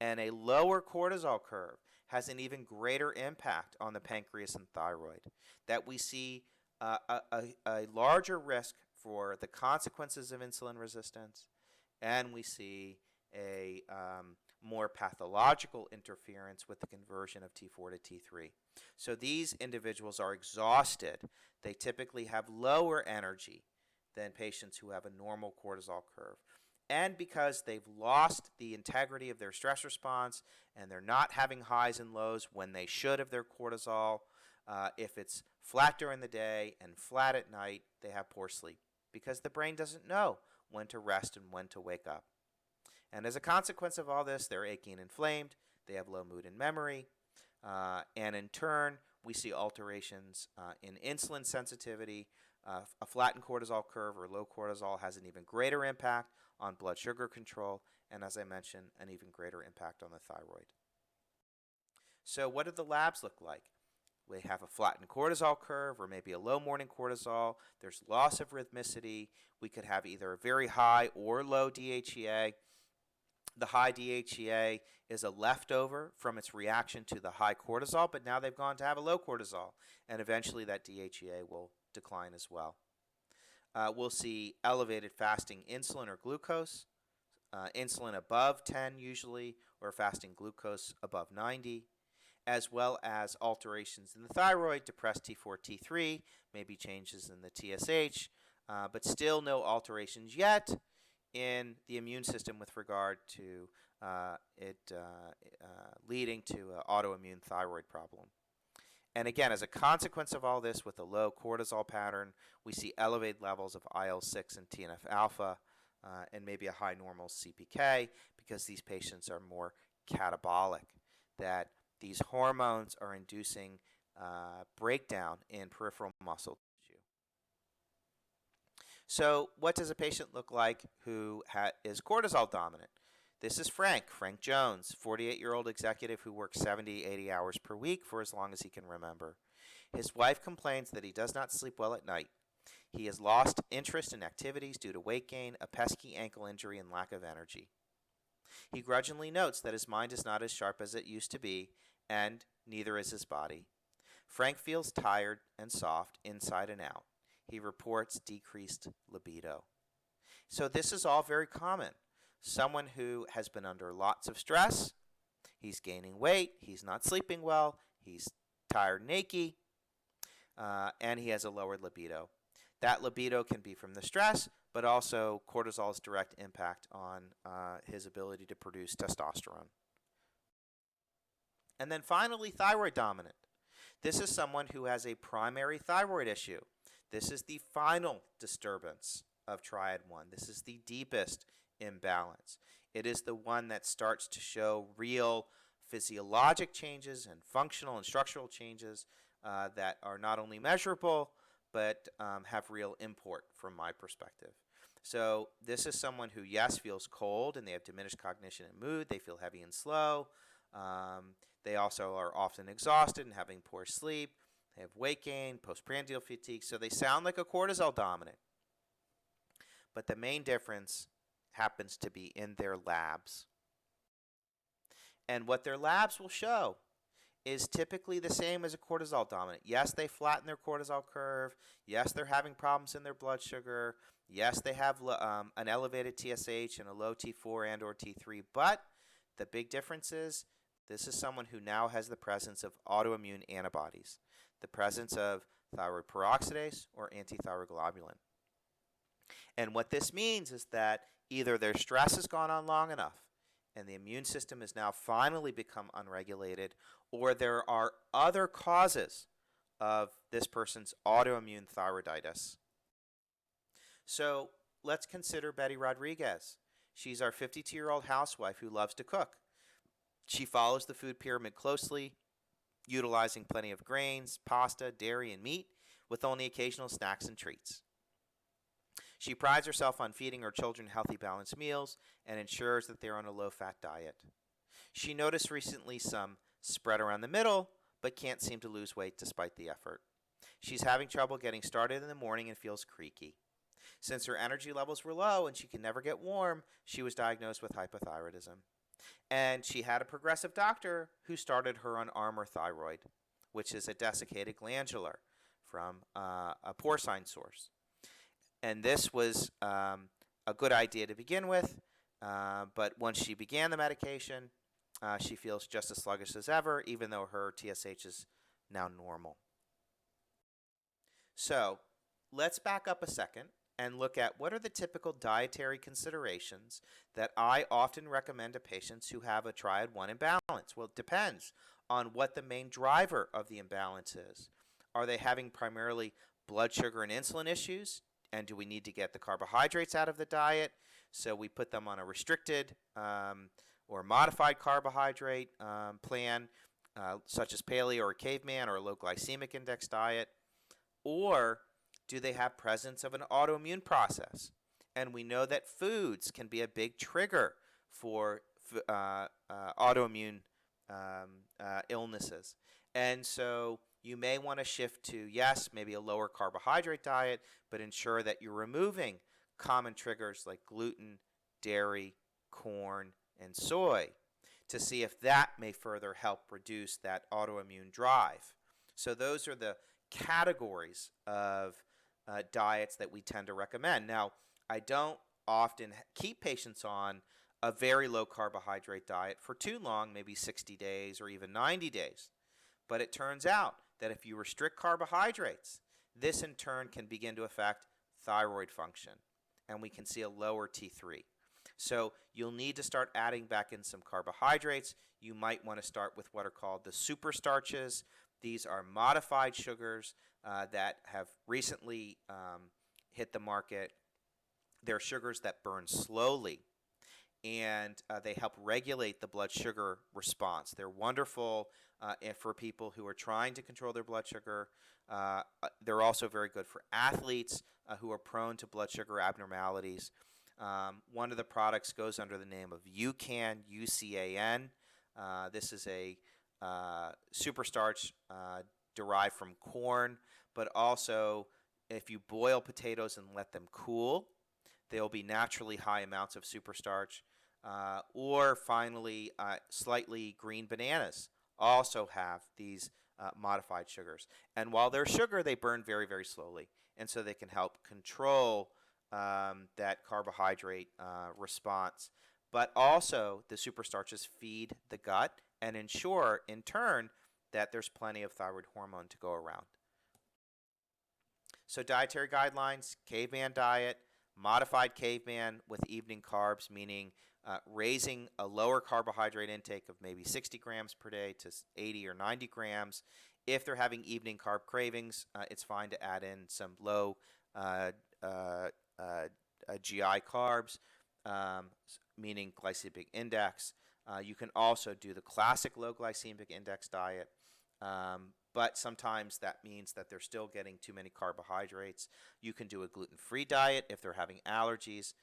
and a lower cortisol curve has an even greater impact on the pancreas and thyroid, that we see a larger risk for the consequences of insulin resistance, and we see a more pathological interference with the conversion of T4 to T3. So these individuals are exhausted. They typically have lower energy than patients who have a normal cortisol curve. And because they've lost the integrity of their stress response and they're not having highs and lows when they should of their cortisol, if it's flat during the day and flat at night, they have poor sleep because the brain doesn't know when to rest and when to wake up. And as a consequence of all this, they're achy and inflamed, they have low mood and memory, and in turn, we see alterations in insulin sensitivity. A flattened cortisol curve or low cortisol has an even greater impact on blood sugar control, and as I mentioned, an even greater impact on the thyroid. So what do the labs look like? We have a flattened cortisol curve or maybe a low morning cortisol. There's loss of rhythmicity. We could have either a very high or low DHEA. The high DHEA is a leftover from its reaction to the high cortisol, but now they've gone to have a low cortisol, and eventually that DHEA will decline as well. We'll see elevated fasting insulin or glucose, insulin above 10 usually, or fasting glucose above 90, as well as alterations in the thyroid, depressed T4, T3, maybe changes in the TSH, but still no alterations yet in the immune system with regard to it leading to an autoimmune thyroid problem. And again, as a consequence of all this, with a low cortisol pattern, we see elevated levels of IL-6 and TNF-alpha, and maybe a high normal CPK, because these patients are more catabolic, that these hormones are inducing breakdown in peripheral muscle tissue. So what does a patient look like who is cortisol dominant? This is Frank Jones, 48-year-old executive who works 70, 80 hours per week for as long as he can remember. His wife complains that he does not sleep well at night. He has lost interest in activities due to weight gain, a pesky ankle injury, and lack of energy. He grudgingly notes that his mind is not as sharp as it used to be, and neither is his body. Frank feels tired and soft inside and out. He reports decreased libido. So this is all very common. Someone who has been under lots of stress, he's gaining weight, he's not sleeping well, he's tired and achy, and he has a lowered libido. That libido can be from the stress, but also cortisol's direct impact on his ability to produce testosterone. And then finally, thyroid dominant. This is someone who has a primary thyroid issue. This is the final disturbance of Triad 1. This is the deepest imbalance. It is the one that starts to show real physiologic changes and functional and structural changes that are not only measurable, but have real import from my perspective. So this is someone who, yes, feels cold and they have diminished cognition and mood. They feel heavy and slow. They also are often exhausted and having poor sleep. They have weight gain, postprandial fatigue. So they sound like a cortisol dominant. But the main difference happens to be in their labs. And what their labs will show is typically the same as a cortisol dominant. Yes, they flatten their cortisol curve. Yes, they're having problems in their blood sugar. Yes, they have an elevated TSH and a low T4 and or T3. But the big difference is this is someone who now has the presence of autoimmune antibodies, the presence of thyroid peroxidase or antithyroglobulin. And what this means is that either their stress has gone on long enough and the immune system has now finally become unregulated, or there are other causes of this person's autoimmune thyroiditis. So let's consider Betty Rodriguez. She's our 52-year-old housewife who loves to cook. She follows the food pyramid closely, utilizing plenty of grains, pasta, dairy, and meat, with only occasional snacks and treats. She prides herself on feeding her children healthy, balanced meals and ensures that they're on a low-fat diet. She noticed recently some spread around the middle, but can't seem to lose weight despite the effort. She's having trouble getting started in the morning and feels creaky. Since her energy levels were low and she can never get warm, she was diagnosed with hypothyroidism. And she had a progressive doctor who started her on Armour Thyroid, which is a desiccated glandular from a porcine source. And this was a good idea to begin with, but once she began the medication, she feels just as sluggish as ever, even though her TSH is now normal. So let's back up a second and look at what are the typical dietary considerations that I often recommend to patients who have a Triad 1 imbalance. Well, it depends on what the main driver of the imbalance is. Are they having primarily blood sugar and insulin issues? And do we need to get the carbohydrates out of the diet? So we put them on a restricted or modified carbohydrate plan, such as paleo or caveman or a low glycemic index diet. Or do they have presence of an autoimmune process? And we know that foods can be a big trigger for autoimmune illnesses. And so you may want to shift to, yes, maybe a lower carbohydrate diet, but ensure that you're removing common triggers like gluten, dairy, corn, and soy to see if that may further help reduce that autoimmune drive. So those are the categories of diets that we tend to recommend. Now, I don't often keep patients on a very low carbohydrate diet for too long, maybe 60 days or even 90 days. But it turns out that if you restrict carbohydrates, this in turn can begin to affect thyroid function, and we can see a lower T3. So you'll need to start adding back in some carbohydrates. You might want to start with what are called the super starches, These are modified sugars that have recently hit the market. They're sugars that burn slowly, and they help regulate the blood sugar response. They're wonderful for people who are trying to control their blood sugar. They're also very good for athletes who are prone to blood sugar abnormalities. One of the products goes under the name of UCAN, UCAN. This is a superstarch derived from corn, but also if you boil potatoes and let them cool, there will be naturally high amounts of superstarch. Or finally, slightly green bananas also have these modified sugars. And while they're sugar, they burn very, very slowly. And so they can help control that carbohydrate response. But also, the superstarches feed the gut and ensure, in turn, that there's plenty of thyroid hormone to go around. So dietary guidelines: caveman diet, modified caveman with evening carbs, meaning raising a lower carbohydrate intake of maybe 60 grams per day to 80 or 90 grams. If they're having evening carb cravings, it's fine to add in some low GI carbs, meaning glycemic index. You can also do the classic low glycemic index diet, but sometimes that means that they're still getting too many carbohydrates. You can do a gluten-free diet if they're having allergies,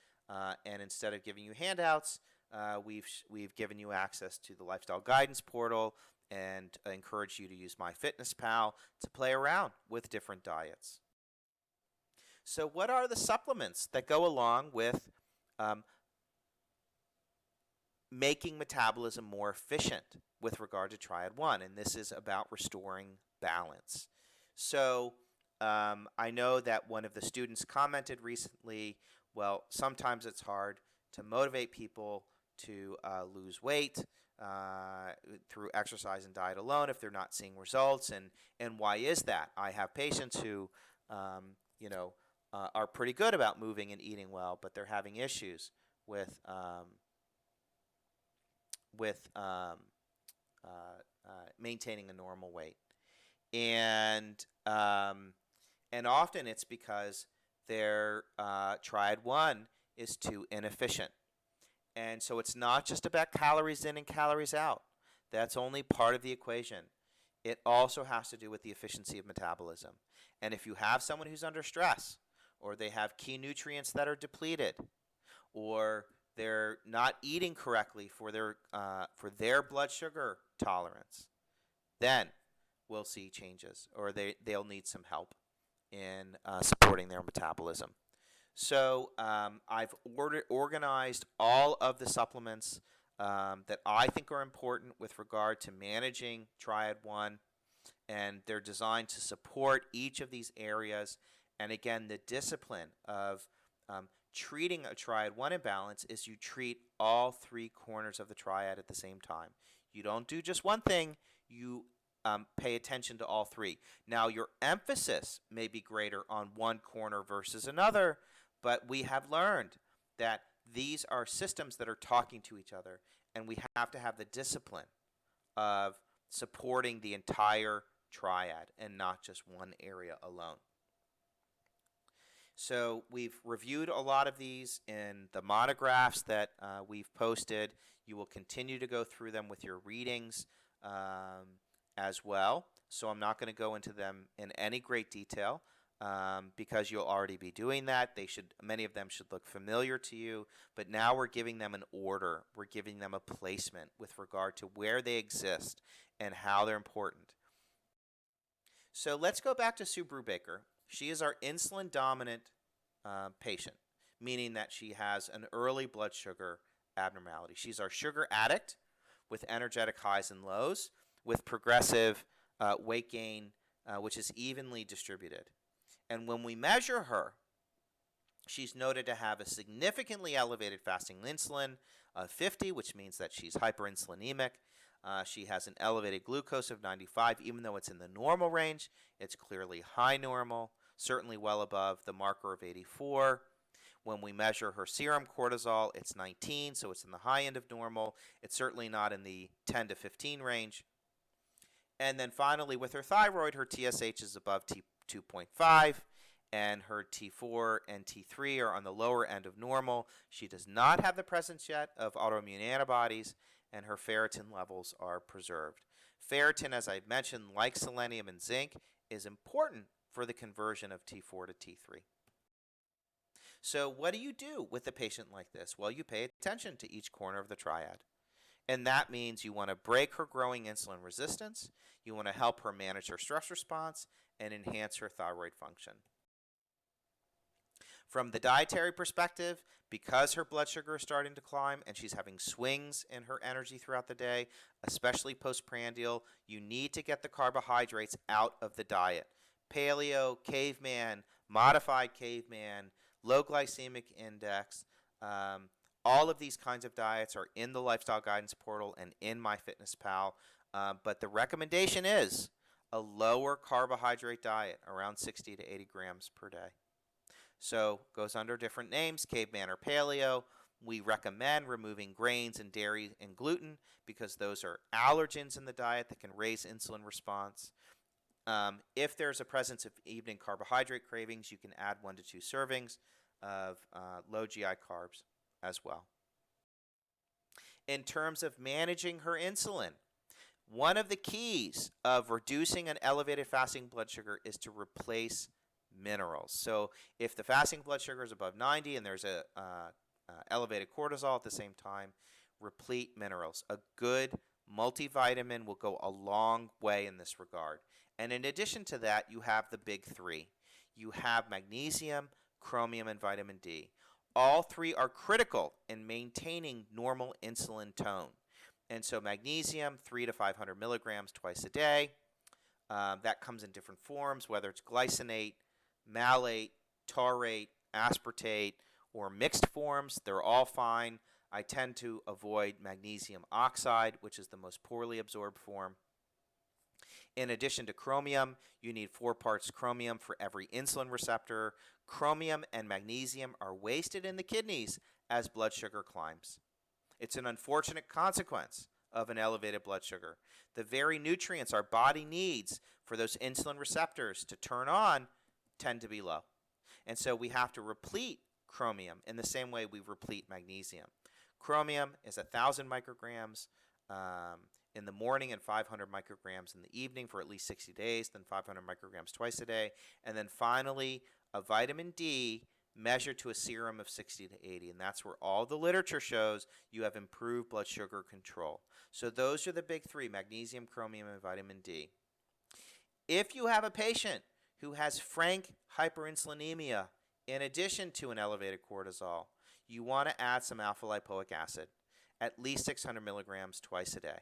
and instead of giving you handouts, we've given you access to the Lifestyle Guidance Portal and encourage you to use MyFitnessPal to play around with different diets. So what are the supplements that go along with making metabolism more efficient with regard to Triad 1? And this is about restoring balance. So I know that one of the students commented recently, well, sometimes it's hard to motivate people to lose weight through exercise and diet alone if they're not seeing results. And why is that? I have patients who, are pretty good about moving and eating well, but they're having issues with maintaining a normal weight, and often it's because their Triad 1 is too inefficient. And so it's not just about calories in and calories out. That's only part of the equation. It also has to do with the efficiency of metabolism. And if you have someone who's under stress, or they have key nutrients that are depleted, or they're not eating correctly for their blood sugar tolerance, then we'll see changes, or they'll need some help in supporting their metabolism. So I've organized all of the supplements that I think are important with regard to managing Triad 1, and they're designed to support each of these areas. And again, the discipline of treating a Triad 1 imbalance is you treat all three corners of the triad at the same time. You don't do just one thing, you pay attention to all three. Now, your emphasis may be greater on one corner versus another, but we have learned that these are systems that are talking to each other, and we have to have the discipline of supporting the entire triad and not just one area alone. So we've reviewed a lot of these in the monographs that we've posted. You will continue to go through them with your readings as well. So I'm not going to go into them in any great detail because you'll already be doing that. Many of them should look familiar to you, but now we're giving them an order. We're giving them a placement with regard to where they exist and how they're important. So let's go back to Sue Brubaker. She is our insulin-dominant patient, meaning that she has an early blood sugar abnormality. She's our sugar addict with energetic highs and lows, with progressive weight gain, which is evenly distributed. And when we measure her, she's noted to have a significantly elevated fasting insulin of 50, which means that she's hyperinsulinemic. She has an elevated glucose of 95. Even though it's in the normal range, it's clearly high normal, certainly well above the marker of 84. When we measure her serum cortisol, it's 19, so it's in the high end of normal. It's certainly not in the 10 to 15 range. And then finally, with her thyroid, her TSH is above T2.5, and her T4 and T3 are on the lower end of normal. She does not have the presence yet of autoimmune antibodies, and her ferritin levels are preserved. Ferritin, as I mentioned, like selenium and zinc, is important for the conversion of T4 to T3. So what do you do with a patient like this? Well, you pay attention to each corner of the triad. And that means you want to break her growing insulin resistance, you want to help her manage her stress response, and enhance her thyroid function. From the dietary perspective, because her blood sugar is starting to climb and she's having swings in her energy throughout the day, especially postprandial, you need to get the carbohydrates out of the diet. Paleo, caveman, modified caveman, low glycemic index, all of these kinds of diets are in the Lifestyle Guidance Portal and in MyFitnessPal, but the recommendation is a lower carbohydrate diet, around 60 to 80 grams per day. So goes under different names, caveman or paleo. We recommend removing grains and dairy and gluten because those are allergens in the diet that can raise insulin response. If there's a presence of evening carbohydrate cravings, you can add 1 to 2 servings of low GI carbs as well. In terms of managing her insulin, one of the keys of reducing an elevated fasting blood sugar is to replace minerals. So if the fasting blood sugar is above 90 and there's a elevated cortisol at the same time, replete minerals. A good multivitamin will go a long way in this regard. And in addition to that, you have the big three. You have magnesium, chromium, and vitamin D. All three are critical in maintaining normal insulin tone. And so magnesium, 300 to 500 milligrams twice a day. That comes in different forms, whether it's glycinate, malate, taurate, aspartate, or mixed forms. They're all fine. I tend to avoid magnesium oxide, which is the most poorly absorbed form. In addition to chromium, you need 4 parts chromium for every insulin receptor. Chromium and magnesium are wasted in the kidneys as blood sugar climbs. It's an unfortunate consequence of an elevated blood sugar. The very nutrients our body needs for those insulin receptors to turn on tend to be low. And so we have to replete chromium in the same way we replete magnesium. Chromium is 1,000 micrograms in the morning and 500 micrograms in the evening for at least 60 days, then 500 micrograms twice a day. And then finally, a vitamin D measured to a serum of 60 to 80. And that's where all the literature shows you have improved blood sugar control. So those are the big three: magnesium, chromium, and vitamin D. If you have a patient who has frank hyperinsulinemia in addition to an elevated cortisol, you want to add some alpha lipoic acid, at least 600 milligrams twice a day.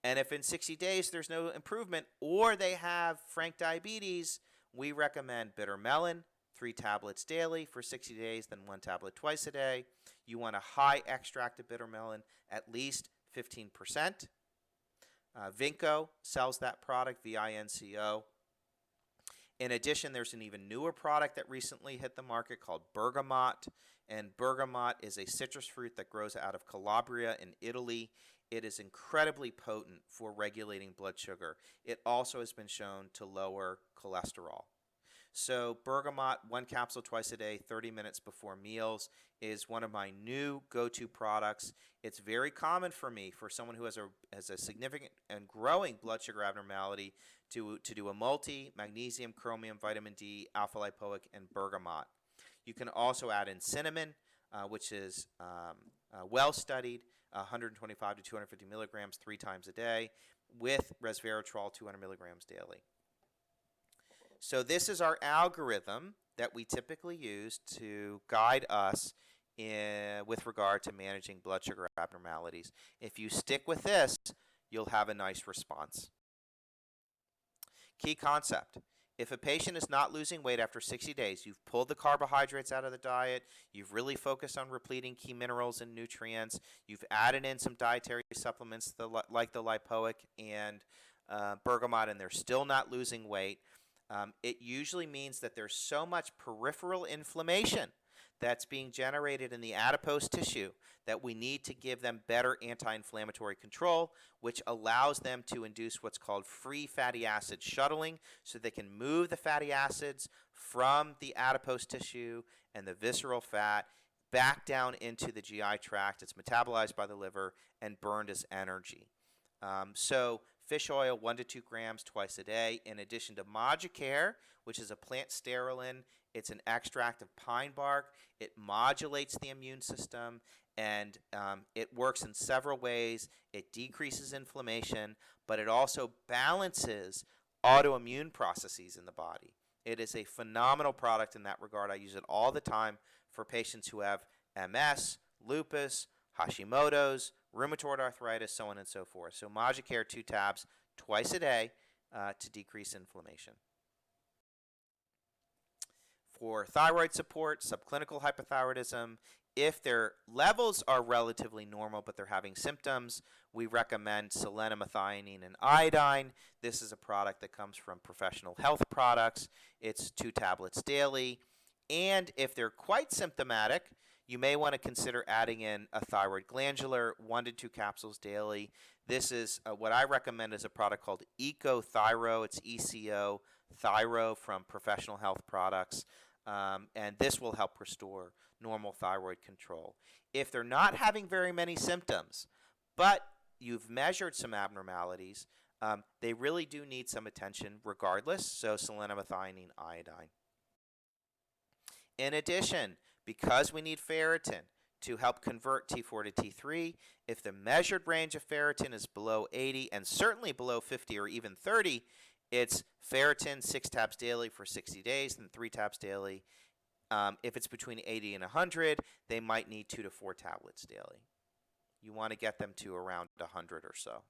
And if in 60 days there's no improvement or they have frank diabetes, we recommend bitter melon, 3 tablets daily for 60 days, then 1 tablet twice a day. You want a high extract of bitter melon, at least 15%. Vinco sells that product, VINCO. In addition, there's an even newer product that recently hit the market called bergamot. And bergamot is a citrus fruit that grows out of Calabria in Italy. It is incredibly potent for regulating blood sugar. It also has been shown to lower cholesterol. So bergamot, 1 capsule twice a day, 30 minutes before meals, is one of my new go-to products. It's very common for me, for someone who has a significant and growing blood sugar abnormality, to do a multi, magnesium, chromium, vitamin D, alpha lipoic, and bergamot. You can also add in cinnamon, which is well studied, 125 to 250 milligrams 3 times a day, with resveratrol, 200 milligrams daily. So this is our algorithm that we typically use to guide us with regard to managing blood sugar abnormalities. If you stick with this, you'll have a nice response. Key concept: if a patient is not losing weight after 60 days, you've pulled the carbohydrates out of the diet, you've really focused on repleting key minerals and nutrients, you've added in some dietary supplements like the lipoic and bergamot, and they're still not losing weight, it usually means that there's so much peripheral inflammation that's being generated in the adipose tissue that we need to give them better anti-inflammatory control, which allows them to induce what's called free fatty acid shuttling, so they can move the fatty acids from the adipose tissue and the visceral fat back down into the GI tract. It's metabolized by the liver and burned as energy. So fish oil, 1 to 2 grams twice a day, in addition to Magicare, which is a plant sterolin. It's an extract of pine bark. It modulates the immune system, and it works in several ways. It decreases inflammation, but it also balances autoimmune processes in the body. It is a phenomenal product in that regard. I use it all the time for patients who have MS, lupus, Hashimoto's, rheumatoid arthritis, so on and so forth. So Magicare 2 tabs twice a day to decrease inflammation. For thyroid support, subclinical hypothyroidism, if their levels are relatively normal but they're having symptoms, we recommend selenomethionine and iodine. This is a product that comes from Professional Health Products. It's 2 tablets daily. And if they're quite symptomatic, you may want to consider adding in a thyroid glandular, 1 to 2 capsules daily. This is what I recommend is a product called Eco Thyro. It's ECO Thyro from Professional Health Products. And this will help restore normal thyroid control. If they're not having very many symptoms, but you've measured some abnormalities, they really do need some attention regardless, so selenomethionine iodine. In addition, because we need ferritin to help convert T4 to T3, if the measured range of ferritin is below 80 and certainly below 50 or even 30, it's ferritin 6 tabs daily for 60 days and 3 tabs daily. If it's between 80 and 100, they might need 2 to 4 tablets daily. You want to get them to around 100 or so.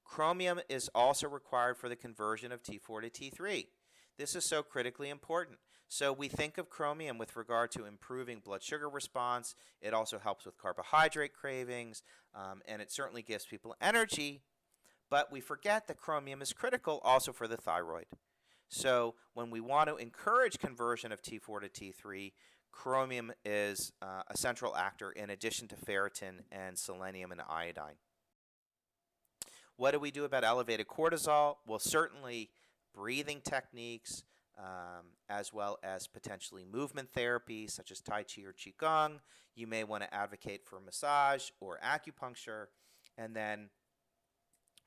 Chromium is also required for the conversion of T4 to T3. This is so critically important. So we think of chromium with regard to improving blood sugar response. It also helps with carbohydrate cravings, and it certainly gives people energy. But we forget that chromium is critical also for the thyroid. So when we want to encourage conversion of T4 to T3, chromium is a central actor in addition to ferritin and selenium and iodine. What do we do about elevated cortisol? Well, certainly breathing techniques, as well as potentially movement therapy such as Tai Chi or Qigong. You may want to advocate for massage or acupuncture. And then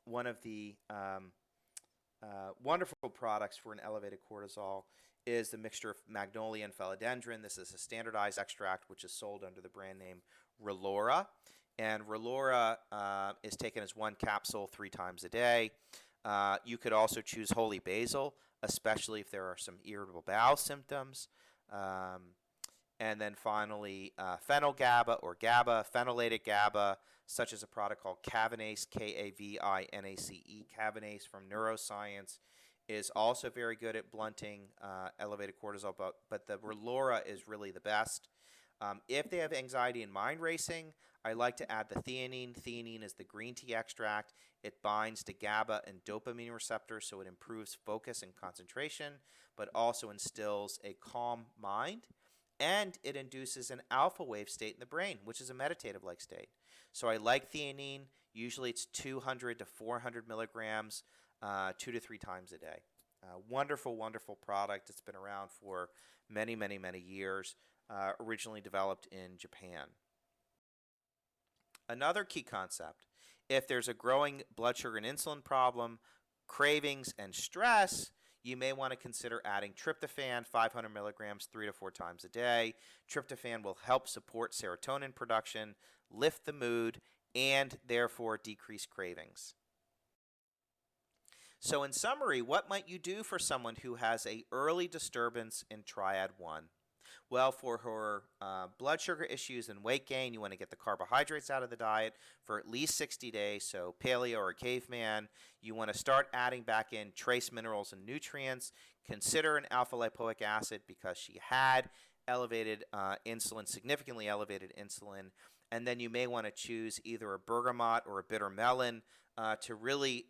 one of the wonderful products for an elevated cortisol is the mixture of magnolia and philodendron. This is a standardized extract which is sold under the brand name Relora. And Relora is taken as 1 capsule 3 times a day. You could also choose holy basil, especially if there are some irritable bowel symptoms. And then finally, phenyl-GABA or GABA, phenylated GABA, such as a product called Kavinace, K-A-V-I-N-A-C-E, Kavinace from Neuroscience, is also very good at blunting elevated cortisol, but the Relora is really the best. If they have anxiety and mind racing, I like to add the theanine. Theanine is the green tea extract. It binds to GABA and dopamine receptors, so it improves focus and concentration, but also instills a calm mind. And it induces an alpha wave state in the brain, which is a meditative-like state. So I like theanine. Usually it's 200 to 400 milligrams 2 to 3 times a day. Wonderful, wonderful product. It's been around for many, many, many years, originally developed in Japan. Another key concept, if there's a growing blood sugar and insulin problem, cravings, and stress, you may want to consider adding tryptophan, 500 milligrams, 3 to 4 times a day. Tryptophan will help support serotonin production, lift the mood, and therefore decrease cravings. So in summary, what might you do for someone who has an early disturbance in Triad 1? Well, for her blood sugar issues and weight gain, you want to get the carbohydrates out of the diet for at least 60 days, so paleo or caveman. You want to start adding back in trace minerals and nutrients. Consider an alpha-lipoic acid because she had elevated insulin, significantly elevated insulin. And then you may want to choose either a bergamot or a bitter melon to really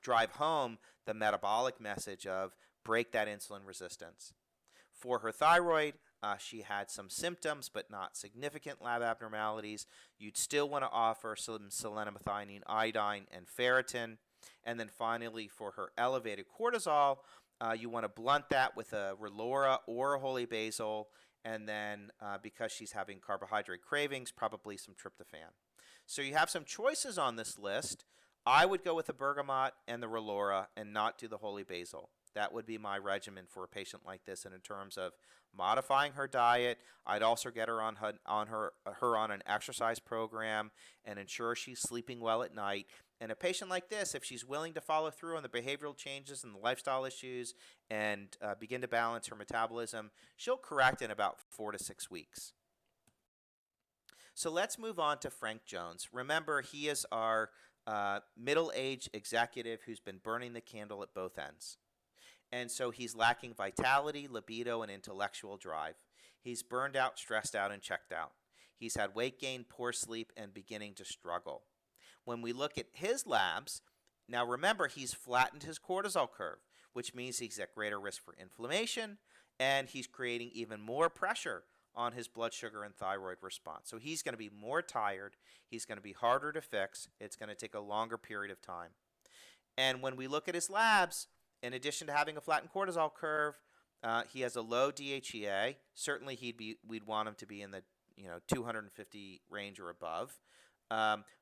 drive home the metabolic message of break that insulin resistance. For her thyroid, she had some symptoms but not significant lab abnormalities, you'd still want to offer some selenomethionine, iodine, and ferritin. And then finally, for her elevated cortisol, you want to blunt that with a Relora or a holy basil, and then because she's having carbohydrate cravings, probably some tryptophan. So you have some choices on this list. I would go with the bergamot and the Relora and not do the holy basil. That would be my regimen for a patient like this. And in terms of modifying her diet, I'd also get her on an exercise program and ensure she's sleeping well at night. And a patient like this, if she's willing to follow through on the behavioral changes and the lifestyle issues and begin to balance her metabolism, she'll correct in about 4 to 6 weeks. So let's move on to Frank Jones. Remember, he is our middle-aged executive who's been burning the candle at both ends. And so he's lacking vitality, libido, and intellectual drive. He's burned out, stressed out, and checked out. He's had weight gain, poor sleep, and beginning to struggle. When we look at his labs, now remember, he's flattened his cortisol curve, which means he's at greater risk for inflammation, and he's creating even more pressure on his blood sugar and thyroid response. So he's going to be more tired. He's going to be harder to fix. It's going to take a longer period of time. And when we look at his labs, in addition to having a flattened cortisol curve, he has a low DHEA. Certainly, we'd want him to be in the 250 range or above.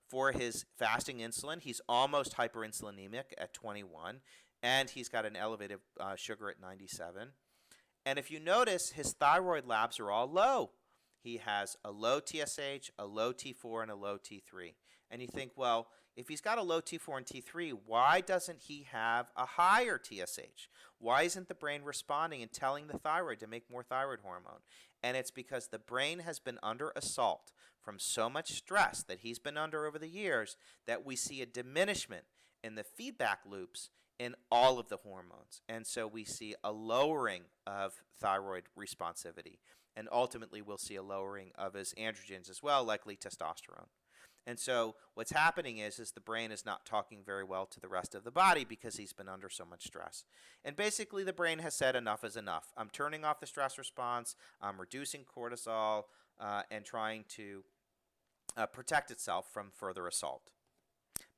For his fasting insulin, he's almost hyperinsulinemic at 21, and he's got an elevated sugar at 97. And if you notice, his thyroid labs are all low. He has a low TSH, a low T4, and a low T3. And you think, well, if he's got a low T4 and T3, why doesn't he have a higher TSH? Why isn't the brain responding and telling the thyroid to make more thyroid hormone? And it's because the brain has been under assault from so much stress that he's been under over the years that we see a diminishment in the feedback loops in all of the hormones. And so we see a lowering of thyroid responsivity. And ultimately, we'll see a lowering of his androgens as well, likely testosterone. And so what's happening is the brain is not talking very well to the rest of the body because he's been under so much stress. And basically, the brain has said enough is enough. I'm turning off the stress response. I'm reducing cortisol and trying to protect itself from further assault.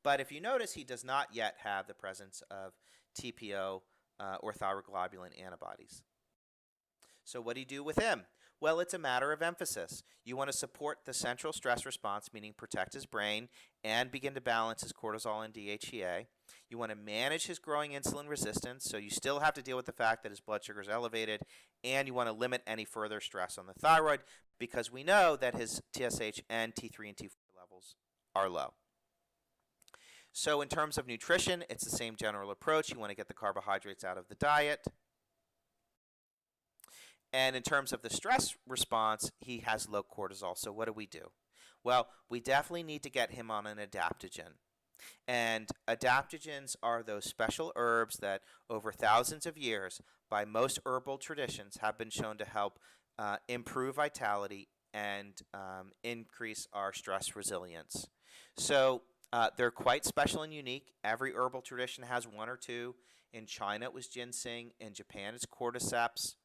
But if you notice, he does not yet have the presence of TPO or thyroglobulin antibodies. So what do you do with him? Well, it's a matter of emphasis. You want to support the central stress response, meaning protect his brain and begin to balance his cortisol and DHEA. You want to manage his growing insulin resistance, so you still have to deal with the fact that his blood sugar is elevated, and you want to limit any further stress on the thyroid because we know that his TSH and T3 and T4 levels are low. So in terms of nutrition, it's the same general approach. You want to get the carbohydrates out of the diet. And in terms of the stress response, he has low cortisol. So what do? Well, we definitely need to get him on an adaptogen. And adaptogens are those special herbs that over thousands of years, by most herbal traditions, have been shown to help improve vitality and increase our stress resilience. So they're quite special and unique. Every herbal tradition has one or two. In China, it was ginseng. In Japan, it's cordyceps.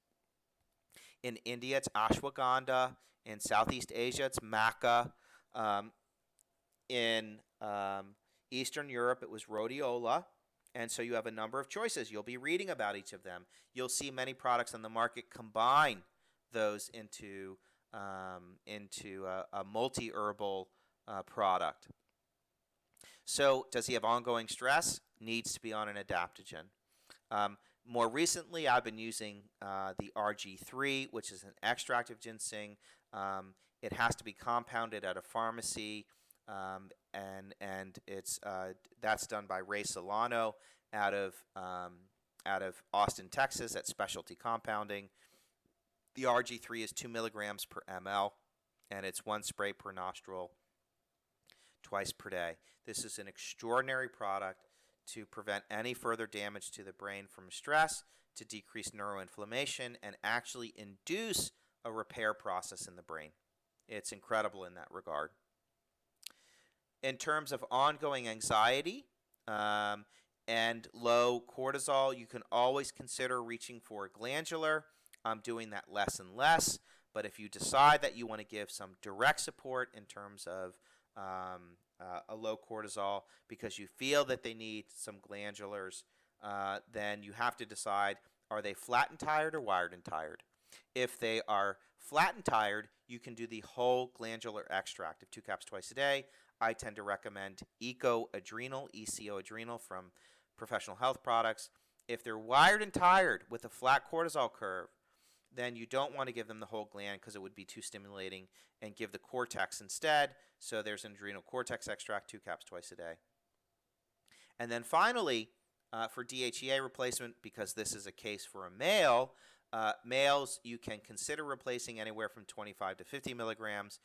In India, it's ashwagandha. In Southeast Asia, it's maca. In Eastern Europe, it was rhodiola. And so you have a number of choices. You'll be reading about each of them. You'll see many products on the market combine those into a multi-herbal product. So does he have ongoing stress? Needs to be on an adaptogen. More recently, I've been using the RG3, which is an extract of ginseng. It has to be compounded at a pharmacy, and it's that's done by Ray Solano out of Austin, Texas, at Specialty Compounding. The RG3 is 2 milligrams per ml, and it's 1 spray per nostril twice per day. This is an extraordinary product to prevent any further damage to the brain from stress, to decrease neuroinflammation, and actually induce a repair process in the brain. It's incredible in that regard. In terms of ongoing anxiety and low cortisol, you can always consider reaching for glandular I'm doing that less and less. But if you decide that you want to give some direct support in terms of a low cortisol because you feel that they need some glandulars, then you have to decide, are they flat and tired or wired and tired? If they are flat and tired, you can do the whole glandular extract of 2 caps twice a day. I tend to recommend Adrenal, ECO Adrenal from Professional Health Products. If they're wired and tired with a flat cortisol curve, then you don't want to give them the whole gland because it would be too stimulating, and give the cortex instead. So there's an adrenal cortex extract, 2 caps twice a day. And then finally, for DHEA replacement, because this is a case for a male, males you can consider replacing anywhere from 25 to 50 milligrams.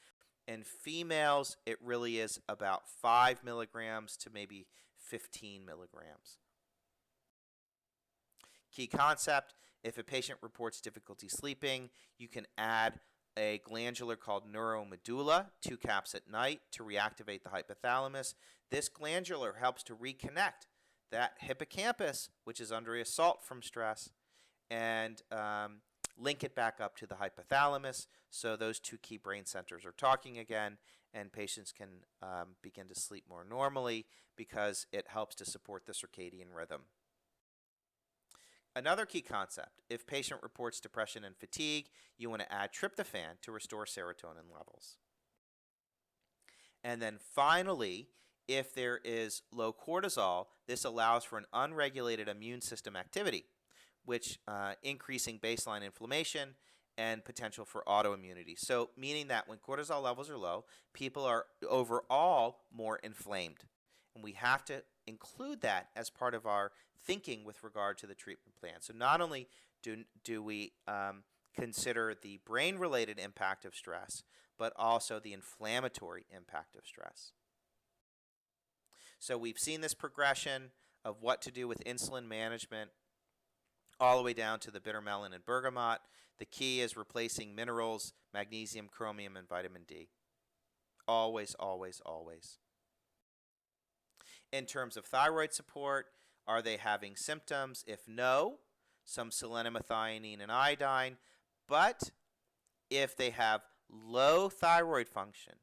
And females, it really is about 5 milligrams to maybe 15 milligrams. Key concept: if a patient reports difficulty sleeping, you can add a glandular called neuromedulla, 2 caps at night, to reactivate the hypothalamus. This glandular helps to reconnect that hippocampus, which is under assault from stress, and link it back up to the hypothalamus, so those two key brain centers are talking again, and patients can begin to sleep more normally because it helps to support the circadian rhythm. Another key concept: if patient reports depression and fatigue, you want to add tryptophan to restore serotonin levels. And then finally, if there is low cortisol, this allows for an unregulated immune system activity, which increasing baseline inflammation and potential for autoimmunity. So meaning that when cortisol levels are low, people are overall more inflamed. And we have to include that as part of our thinking with regard to the treatment plan. So not only do we consider the brain-related impact of stress, but also the inflammatory impact of stress. So we've seen this progression of what to do with insulin management all the way down to the bitter melon and bergamot. The key is replacing minerals, magnesium, chromium, and vitamin D. Always, always, always. In terms of thyroid support, are they having symptoms? If no, some selenium, methionine, and iodine. But if they have low thyroid function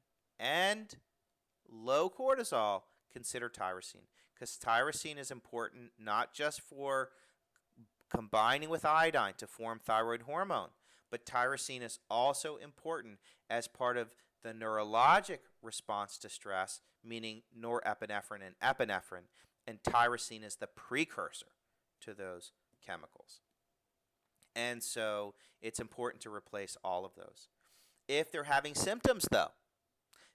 and low cortisol, consider tyrosine, because tyrosine is important not just for combining with iodine to form thyroid hormone, but tyrosine is also important as part of the neurologic response to stress, meaning norepinephrine and epinephrine, and tyrosine is the precursor to those chemicals. And so it's important to replace all of those. If they're having symptoms, though,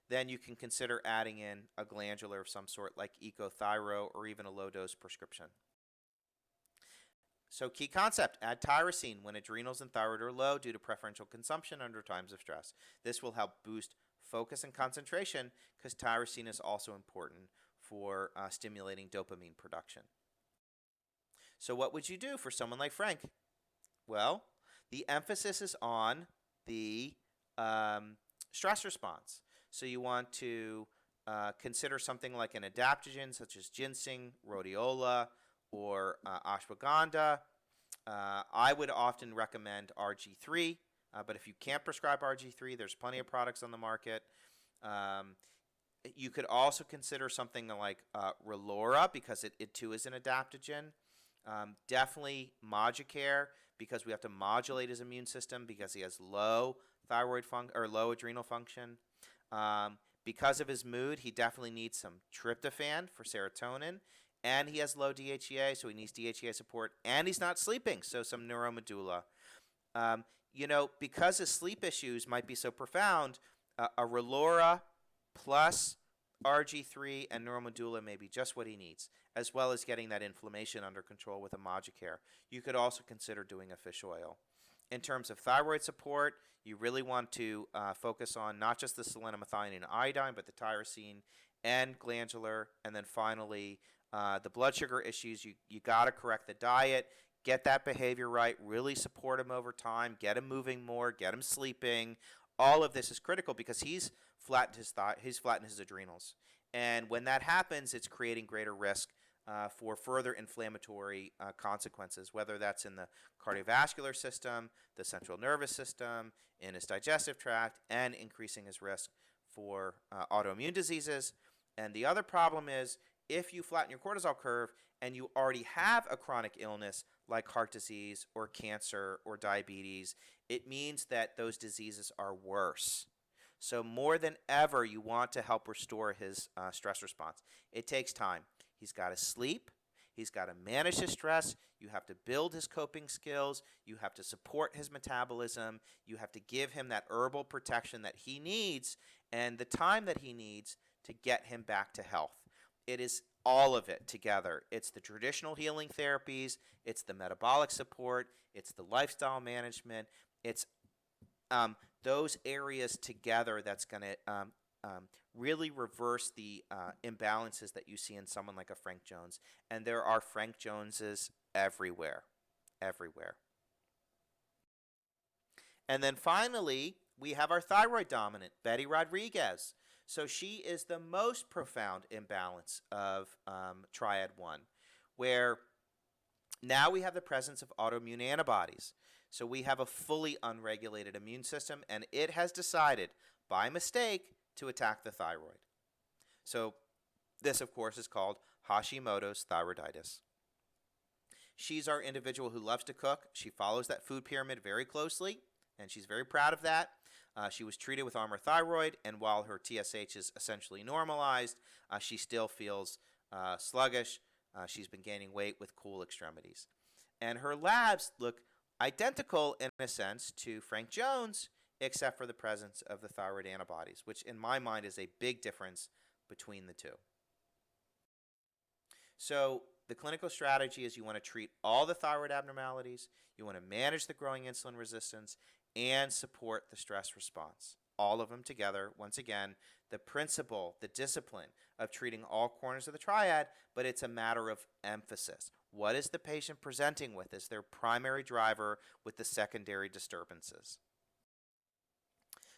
then you can consider adding in a glandular of some sort like ecothyro or even a low-dose prescription. So key concept: add tyrosine when adrenals and thyroid are low due to preferential consumption under times of stress. This will help boost focus and concentration because tyrosine is also important for stimulating dopamine production. So what would you do for someone like Frank? Well, the emphasis is on the stress response. So you want to consider something like an adaptogen such as ginseng, rhodiola, or ashwagandha. I would often recommend RG3, but if you can't prescribe RG3, there's plenty of products on the market. You could also consider something like Relora, because it too is an adaptogen. Definitely Moducare, because we have to modulate his immune system because he has low thyroid or low adrenal function. Because of his mood, he definitely needs some tryptophan for serotonin, and he has low DHEA, so he needs DHEA support, and he's not sleeping, so some neuromedulla. Because his sleep issues might be so profound, a Relora plus RG3 and neuromedulla may be just what he needs, as well as getting that inflammation under control with a Moducare. You could also consider doing a fish oil. In terms of thyroid support, you really want to focus on not just the selenium, methionine, and iodine, but the tyrosine and glandular. And then finally, the blood sugar issues. You got to correct the diet, get that behavior right, really support him over time, get him moving more, get him sleeping. All of this is critical because he's flattened his adrenals. And when that happens, it's creating greater risk for further inflammatory consequences, whether that's in the cardiovascular system, the central nervous system, in his digestive tract, and increasing his risk for autoimmune diseases. And the other problem is if you flatten your cortisol curve and you already have a chronic illness like heart disease or cancer or diabetes, it means that those diseases are worse. So more than ever, you want to help restore his stress response. It takes time. He's got to sleep. He's got to manage his stress. You have to build his coping skills. You have to support his metabolism. You have to give him that herbal protection that he needs and the time that he needs to get him back to health. It is all of it together. It's the traditional healing therapies. It's the metabolic support. It's the lifestyle management. It's those areas together that's going to really reverse the imbalances that you see in someone like a Frank Jones. And there are Frank Joneses everywhere, everywhere. And then finally, we have our thyroid dominant, Betty Rodriguez. So she is the most profound imbalance of Triad 1, where now we have the presence of autoimmune antibodies. So we have a fully unregulated immune system, and it has decided, by mistake, to attack the thyroid. So this, of course, is called Hashimoto's thyroiditis. She's our individual who loves to cook. She follows that food pyramid very closely, and she's very proud of that. She was treated with Armour Thyroid, and while her TSH is essentially normalized, she still feels sluggish. She's been gaining weight with cool extremities. And her labs look identical in a sense to Frank Jones, except for the presence of the thyroid antibodies, which in my mind is a big difference between the two. So the clinical strategy is you want to treat all the thyroid abnormalities, you want to manage the growing insulin resistance, and support the stress response. All of them together. Once again, the principle, the discipline of treating all corners of the triad, but it's a matter of emphasis. What is the patient presenting with as their primary driver with the secondary disturbances?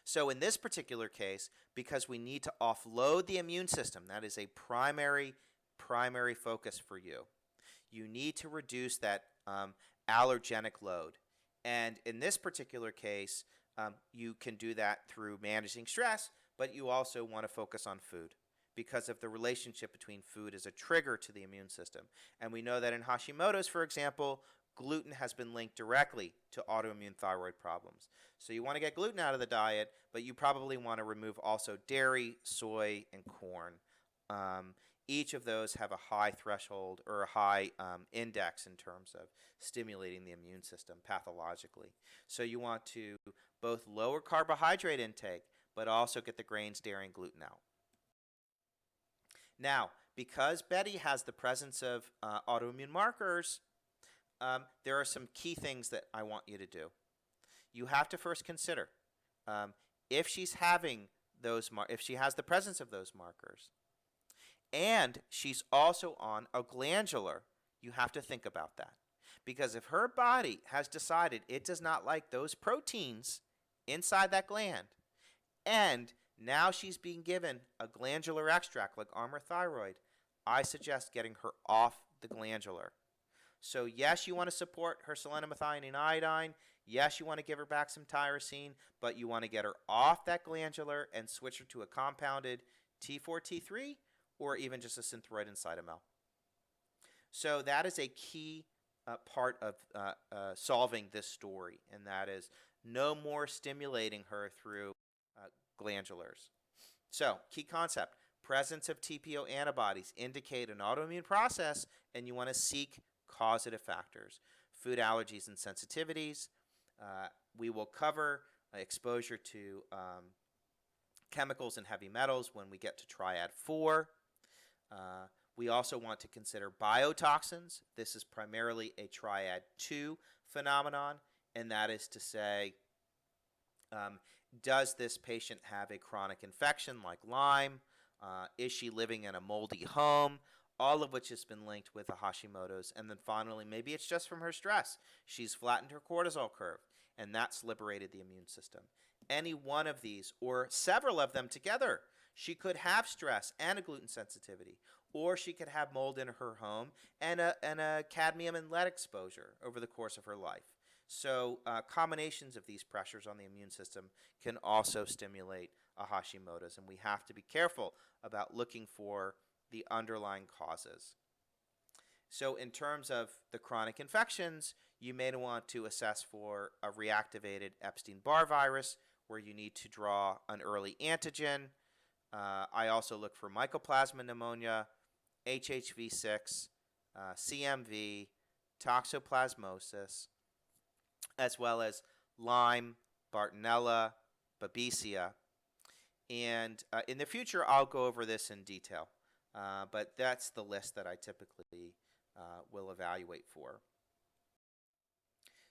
So in this particular case, because we need to offload the immune system, that is a primary focus for you. You need to reduce that allergenic load. And in this particular case, you can do that through managing stress, but you also want to focus on food because of the relationship between food as a trigger to the immune system. And we know that in Hashimoto's, for example, gluten has been linked directly to autoimmune thyroid problems. So you want to get gluten out of the diet, but you probably want to remove also dairy, soy, and corn. Each of those have a high threshold or a high index in terms of stimulating the immune system pathologically. So you want to both lower carbohydrate intake, but also get the grains, dairy, and gluten out. Now, because Betty has the presence of autoimmune markers, there are some key things that I want you to do. You have to first consider if she's having those, if she has the presence of those markers, and she's also on a glandular, you have to think about that. Because if her body has decided it does not like those proteins inside that gland, and now she's being given a glandular extract like Armour Thyroid, I suggest getting her off the glandular. So yes, you want to support her selenomethionine iodine. Yes, you want to give her back some tyrosine, but you want to get her off that glandular and switch her to a compounded T4, T3, or even just a Synthroid and Cytomel. So that is a key part of solving this story, and that is no more stimulating her through glandulars. So, key concept, presence of TPO antibodies indicate an autoimmune process, and you want to seek causative factors. Food allergies and sensitivities. We will cover exposure to chemicals and heavy metals when we get to Triad 4. We also want to consider biotoxins. This is primarily a Triad 2 phenomenon, and that is to say, does this patient have a chronic infection like Lyme? Is she living in a moldy home? All of which has been linked with a Hashimoto's. And then finally, maybe it's just from her stress. She's flattened her cortisol curve, and that's liberated the immune system. Any one of these, or several of them together, she could have stress and a gluten sensitivity, or she could have mold in her home and a cadmium and lead exposure over the course of her life. So combinations of these pressures on the immune system can also stimulate a Hashimoto's, and we have to be careful about looking for the underlying causes. So in terms of the chronic infections, you may want to assess for a reactivated Epstein-Barr virus, where you need to draw an early antigen. I also look for mycoplasma pneumonia, HHV6, CMV, toxoplasmosis, as well as Lyme, Bartonella, Babesia. And in the future, I'll go over this in detail. But that's the list that I typically will evaluate for.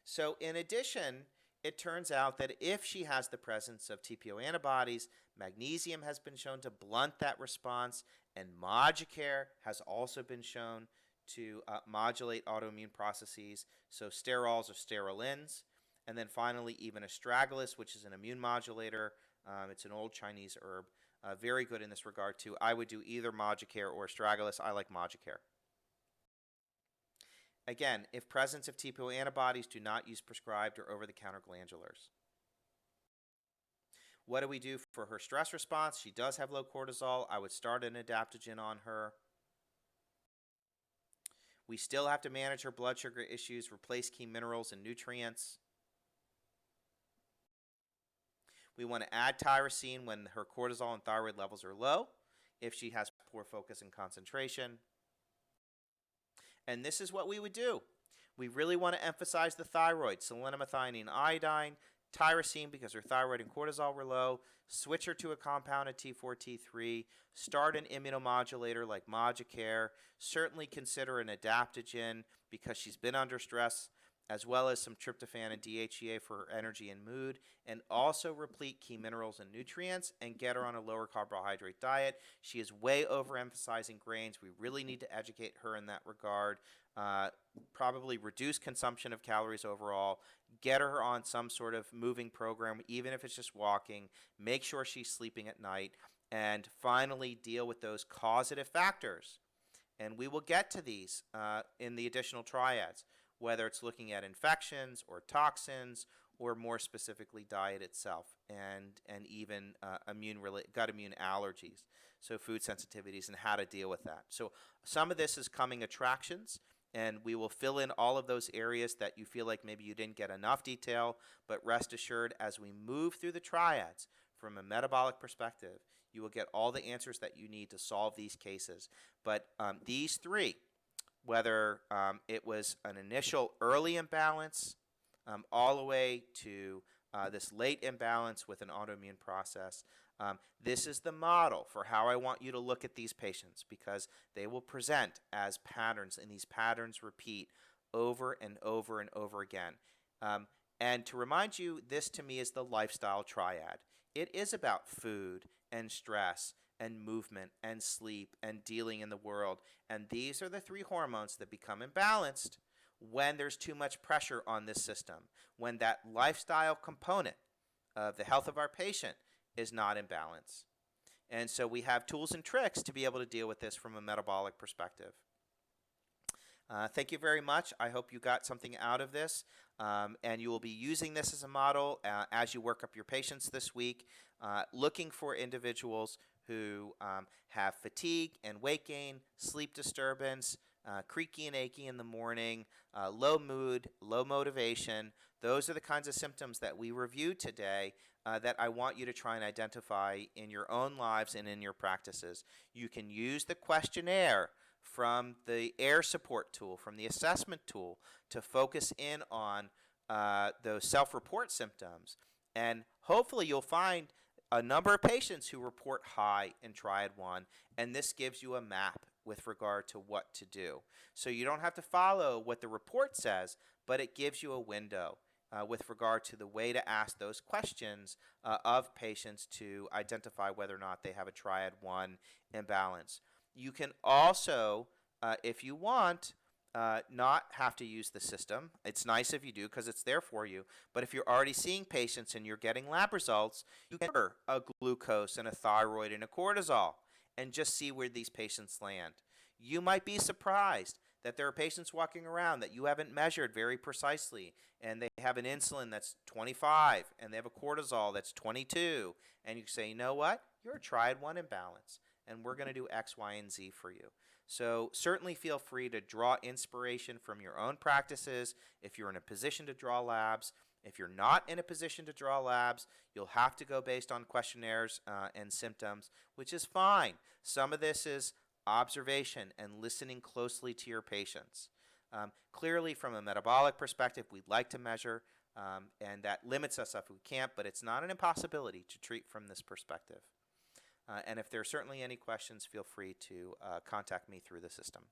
So in addition, it turns out that if she has the presence of TPO antibodies, magnesium has been shown to blunt that response, and Moducare has also been shown to modulate autoimmune processes, so sterols or sterolins. And then finally, even astragalus, which is an immune modulator. It's an old Chinese herb. Very good in this regard, too. I would do either Moducare or astragalus. I like Moducare. Again, if presence of TPO antibodies, do not use prescribed or over-the-counter glandulars. What do we do for her stress response? She does have low cortisol. I would start an adaptogen on her. We still have to manage her blood sugar issues, replace key minerals and nutrients. We want to add tyrosine when her cortisol and thyroid levels are low, if she has poor focus and concentration. And this is what we would do. We really want to emphasize the thyroid, selenomethionine iodine, tyrosine because her thyroid and cortisol were low, switch her to a compounded T4, T3, start an immunomodulator like Moducare, certainly consider an adaptogen because she's been under stress, as well as some tryptophan and DHEA for her energy and mood, and also replete key minerals and nutrients and get her on a lower carbohydrate diet. She is way overemphasizing grains. We really need to educate her in that regard. Probably reduce consumption of calories overall, get her on some sort of moving program, even if it's just walking, make sure she's sleeping at night, and finally deal with those causative factors. And we will get to these in the additional triads, whether it's looking at infections or toxins or more specifically diet itself and even gut immune allergies, so food sensitivities and how to deal with that. So some of this is coming attractions, and we will fill in all of those areas that you feel like maybe you didn't get enough detail, but rest assured as we move through the triads from a metabolic perspective, you will get all the answers that you need to solve these cases. But these three, whether it was an initial early imbalance all the way to this late imbalance with an autoimmune process, this is the model for how I want you to look at these patients, because they will present as patterns, and these patterns repeat over and over and over again. And to remind you, this to me is the lifestyle triad. It is about food and stress and movement and sleep and dealing in the world. And these are the three hormones that become imbalanced when there's too much pressure on this system, when that lifestyle component of the health of our patient is not in balance. And so we have tools and tricks to be able to deal with this from a metabolic perspective. Thank you very much. I hope you got something out of this, and you will be using this as a model as you work up your patients this week, looking for individuals who have fatigue and weight gain, sleep disturbance, creaky and achy in the morning, low mood, low motivation. Those are the kinds of symptoms that we reviewed today that I want you to try and identify in your own lives and in your practices. You can use the questionnaire from the AIR support tool, from the assessment tool, to focus in on those self-report symptoms. And hopefully you'll find a number of patients who report high in Triad 1, and this gives you a map with regard to what to do. So you don't have to follow what the report says, but it gives you a window with regard to the way to ask those questions of patients to identify whether or not they have a Triad 1 imbalance. You can also, if you want, not have to use the system. It's nice if you do because it's there for you. But if you're already seeing patients and you're getting lab results, you can order a glucose and a thyroid and a cortisol and just see where these patients land. You might be surprised that there are patients walking around that you haven't measured very precisely, and they have an insulin that's 25 and they have a cortisol that's 22, and you say, you know what, you're a Triad 1 imbalance, and we're going to do X, Y, and Z for you. So certainly feel free to draw inspiration from your own practices if you're in a position to draw labs. If you're not in a position to draw labs, you'll have to go based on questionnaires and symptoms, which is fine. Some of this is observation and listening closely to your patients. Clearly, from a metabolic perspective, we'd like to measure, and that limits us if we can't, but it's not an impossibility to treat from this perspective. And if there are certainly any questions, feel free to contact me through the system.